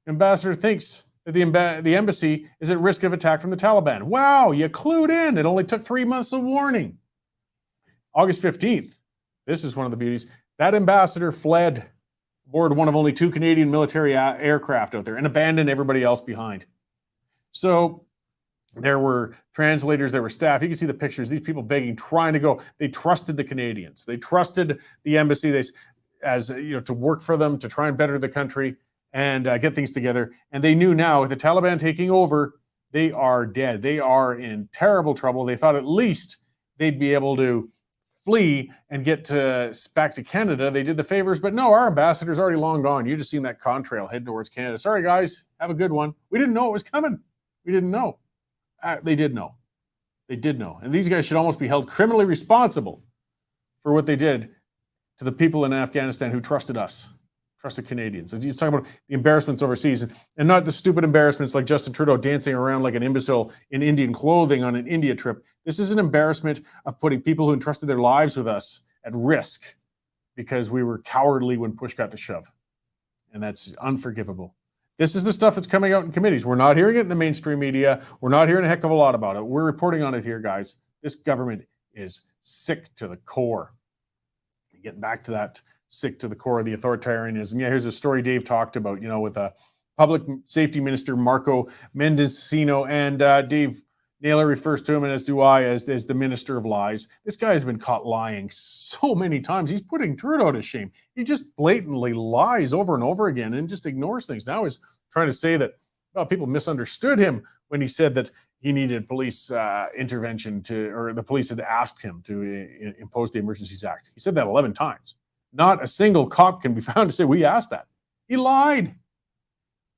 Speaker 1: ambassador thinks that the embassy is at risk of attack from the Taliban. Wow, you clued in. It only took 3 months of warning. August 15th, this is one of the beauties. That ambassador fled aboard one of only 2 Canadian military aircraft out there and abandoned everybody else behind. So there were translators, there were staff. You can see the pictures. These people begging, trying to go. They trusted the Canadians. They trusted the embassy to work for them, to try and better the country and get things together. And they knew now, with the Taliban taking over, they are dead. They are in terrible trouble. They thought at least they'd be able to flee and get back to Canada. They did the favors, but no, our ambassador's already long gone. You just seen that contrail head towards Canada. Sorry, guys. Have a good one. We didn't know it was coming. We didn't know. They did know. They did know. And these guys should almost be held criminally responsible for what they did to the people in Afghanistan who trusted us, trusted Canadians. And you're talking about the embarrassments overseas, and not the stupid embarrassments like Justin Trudeau dancing around like an imbecile in Indian clothing on an India trip. This is an embarrassment of putting people who entrusted their lives with us at risk because we were cowardly when push got to shove. And that's unforgivable. This is the stuff that's coming out in committees. We're not hearing it in the mainstream media. We're not hearing a heck of a lot about it. We're reporting on it here, guys. This government is sick to the core. Getting back to that, sick to the core of the authoritarianism. Yeah, here's a story Dave talked about, with a public safety minister, Marco Mendicino, and Dave Naylor refers to him, and as do I, as the minister of lies. This guy has been caught lying so many times. He's putting Trudeau to shame. He just blatantly lies over and over again and just ignores things. Now he's trying to say that, well, people misunderstood him when he said that he needed police intervention or the police had asked him to impose the Emergencies Act. He said that 11 times. Not a single cop can be found to say, we asked that. He lied.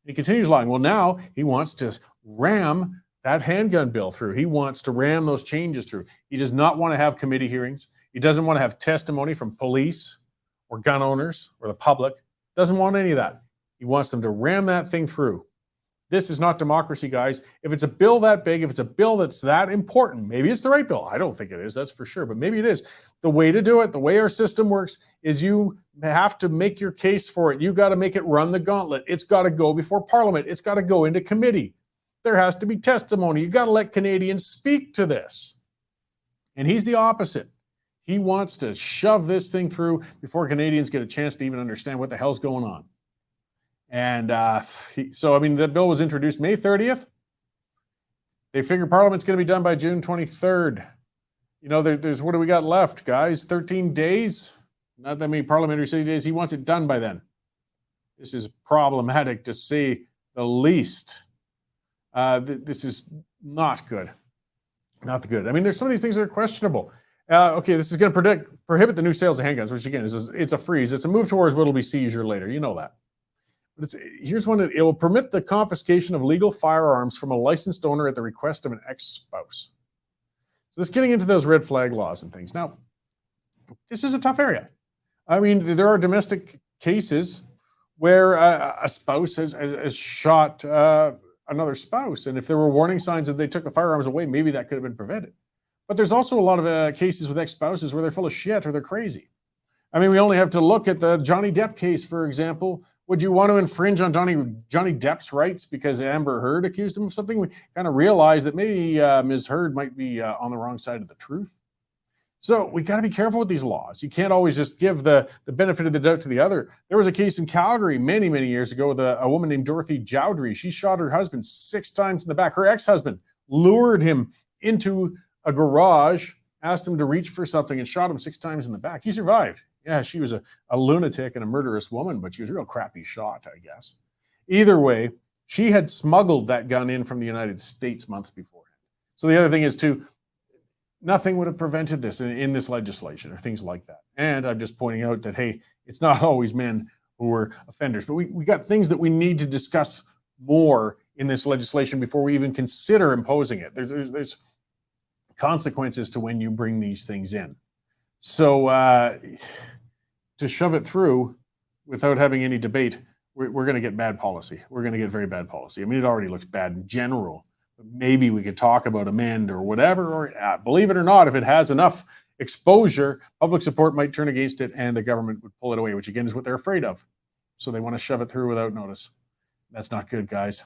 Speaker 1: He continues lying. Well, now he wants to ram that handgun bill through. He wants to ram those changes through. He does not want to have committee hearings. He doesn't want to have testimony from police or gun owners or the public. Doesn't want any of that. He wants them to ram that thing through. This is not democracy, guys. If it's a bill that big, if it's a bill that's that important, maybe it's the right bill. I don't think it is, that's for sure, but maybe it is. The way to do it, the way our system works, is you have to make your case for it. You got to make it run the gauntlet. It's got to go before Parliament. It's got to go into committee. There has to be testimony. You got to let Canadians speak to this. And he's the opposite. He wants to shove this thing through before Canadians get a chance to even understand what the hell's going on. And the bill was introduced May 30th. They figure Parliament's going to be done by June 23rd. There's what do we got left, guys? 13 days? Not that many parliamentary city days. He wants it done by then. This is problematic, to say the least. This is not good. Not good. I mean, there's some of these things that are questionable. This is going to prohibit the new sales of handguns, which again it's a freeze. It's a move towards what will be seizure later. You know that. But here's one. It will permit the confiscation of legal firearms from a licensed owner at the request of an ex-spouse. So this is getting into those red flag laws and things. Now, this is a tough area. I mean, there are domestic cases where a spouse has shot another spouse. And if there were warning signs that they took the firearms away, maybe that could have been prevented. But there's also a lot of cases with ex-spouses where they're full of shit or they're crazy. I mean, we only have to look at the Johnny Depp case, for example. Would you want to infringe on Johnny Depp's rights because Amber Heard accused him of something? We kind of realize that maybe Ms. Heard might be on the wrong side of the truth. So we got to be careful with these laws. You can't always just give the benefit of the doubt to the other. There was a case in Calgary many, many years ago with a woman named Dorothy Jowdry. She shot her husband 6 times in the back. Her ex-husband lured him into a garage, asked him to reach for something, and shot him 6 times in the back. He survived. Yeah, she was a lunatic and a murderous woman, but she was a real crappy shot, I guess. Either way, she had smuggled that gun in from the United States months before. So the other thing is, too, nothing would have prevented this in this legislation or things like that. And I'm just pointing out that, hey, it's not always men who are offenders, but we got things that we need to discuss more in this legislation before we even consider imposing it. There's consequences to when you bring these things in. So to shove it through without having any debate, we're going to get bad policy. We're going to get very bad policy. I mean, it already looks bad in general. But maybe we could talk about amend or whatever, or believe it or not, if it has enough exposure, public support might turn against it and the government would pull it away, which again is what they're afraid of. So they want to shove it through without notice. That's not good, guys.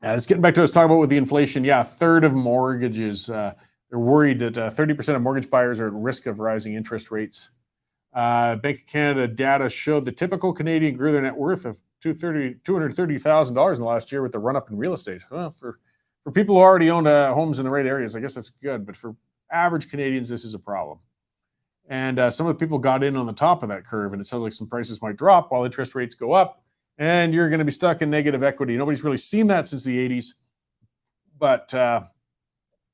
Speaker 1: Let's get back to what I was talking about with the inflation. Yeah, a third of mortgages. They're worried that 30% of mortgage buyers are at risk of rising interest rates. Bank of Canada data showed the typical Canadian grew their net worth of $230,000 in the last year with the run-up in real estate. Well, for people who already owned homes in the right areas, I guess that's good. But for average Canadians, this is a problem. And some of the people got in on the top of that curve, and it sounds like some prices might drop while interest rates go up, and you're going to be stuck in negative equity. Nobody's really seen that since the 80s, but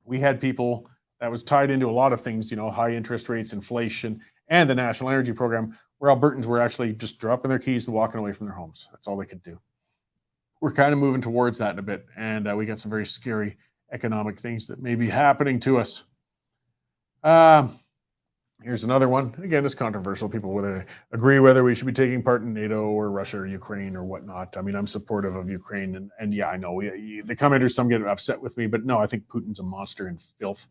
Speaker 1: we had people that was tied into a lot of things, high interest rates, inflation, and the National Energy Program, where Albertans were actually just dropping their keys and walking away from their homes. That's all they could do. We're kind of moving towards that in a bit, and we got some very scary economic things that may be happening to us. Here's another one. Again, it's controversial. People agree whether we should be taking part in NATO or Russia or Ukraine or whatnot. I mean, I'm supportive of Ukraine, and yeah, I know the commenters, some get upset with me, but no, I think Putin's a monster and filth,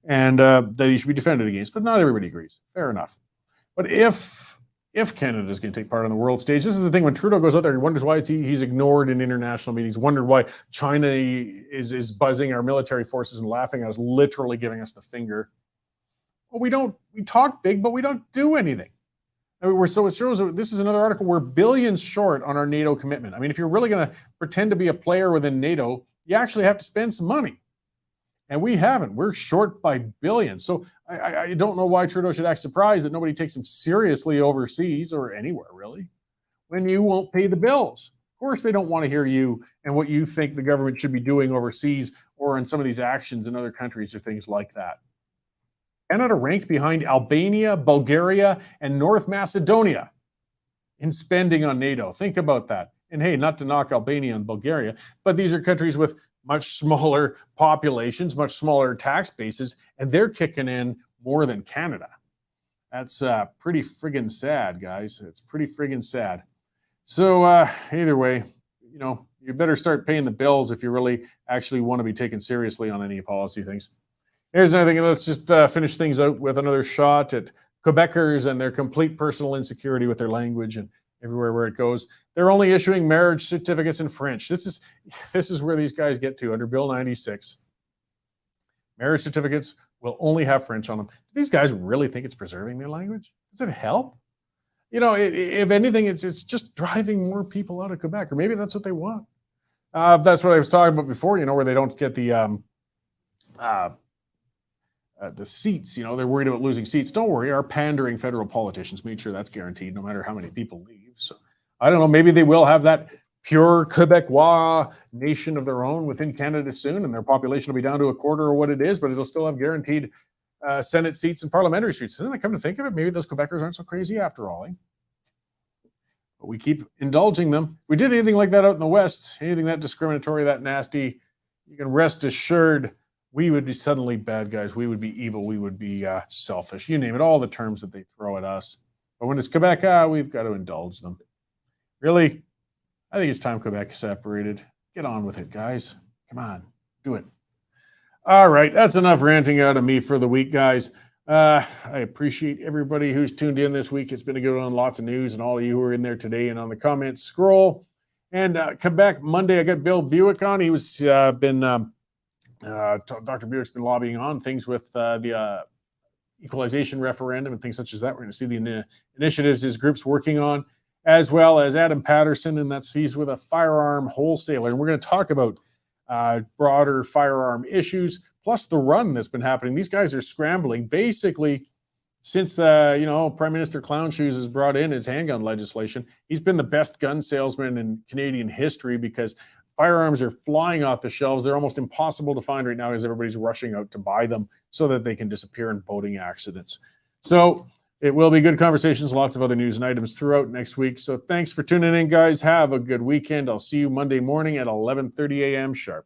Speaker 1: and that he should be defended against. But not everybody agrees. Fair enough. But if if Canada is going to take part on the world stage. This is the thing, when Trudeau goes out there, he wonders why he's ignored in international meetings, wondered why China is buzzing our military forces and laughing at us, literally giving us the finger. Well, we talk big, but we don't do anything. I mean, it shows, this is another article, we're billions short on our NATO commitment. I mean, if you're really going to pretend to be a player within NATO, you actually have to spend some money. And we haven't. We're short by billions. So I don't know why Trudeau should act surprised that nobody takes him seriously overseas or anywhere, really, when you won't pay the bills. Of course, they don't want to hear you and what you think the government should be doing overseas or in some of these actions in other countries or things like that. Canada ranked behind Albania, Bulgaria, and North Macedonia in spending on NATO. Think about that. And hey, not to knock Albania and Bulgaria, but these are countries with much smaller populations, much smaller tax bases, and they're kicking in more than Canada. That's pretty friggin' sad, guys. It's pretty friggin' sad. So either way, you know, you better start paying the bills if you really actually want to be taken seriously on any policy things. Here's another thing. Let's just finish things out with another shot at Quebecers and their complete personal insecurity with their language and everywhere where it goes. They're only issuing marriage certificates in French. This is where these guys get to under Bill 96. Marriage certificates will only have French on them. Do these guys really think it's preserving their language? Does it help? You know, if anything, it's just driving more people out of Quebec, or maybe that's what they want. That's what I was talking about before, you know, where they don't get the seats, you know, they're worried about losing seats. Don't worry, our pandering federal politicians made sure that's guaranteed no matter how many people leave. So I don't know, maybe they will have that pure Quebecois nation of their own within Canada soon, and their population will be down to a quarter of what it is, but it'll still have guaranteed Senate seats and parliamentary seats. And then I come to think of it, maybe those Quebecers aren't so crazy after all. But we keep indulging them. If we did anything like that out in the West, anything that discriminatory, that nasty, you can rest assured we would be suddenly bad guys. We would be evil. We would be selfish. You name it, all the terms that they throw at us. But when it's Quebec, we've got to indulge them. Really, I think it's time Quebec separated. Get on with it, guys. Come on, do it. All right, that's enough ranting out of me for the week, guys. I appreciate everybody who's tuned in this week. It's been a good one, lots of news, and all of you who are in there today and on the comments scroll. And Quebec Monday, I got Bill Buick on. He was Dr. Buick's been lobbying on things with the equalization referendum and things such as that. We're going to see the initiatives his group's working on, as well as Adam Patterson, and he's with a firearm wholesaler. And we're going to talk about broader firearm issues, plus the run that's been happening. These guys are scrambling basically since Prime Minister Clown Shoes has brought in his handgun legislation. He's been the best gun salesman in Canadian history because firearms are flying off the shelves. They're almost impossible to find right now as everybody's rushing out to buy them so that they can disappear in boating accidents. So it will be good conversations, lots of other news and items throughout next week. So thanks for tuning in, guys. Have a good weekend. I'll see you Monday morning at 11:30 a.m. sharp.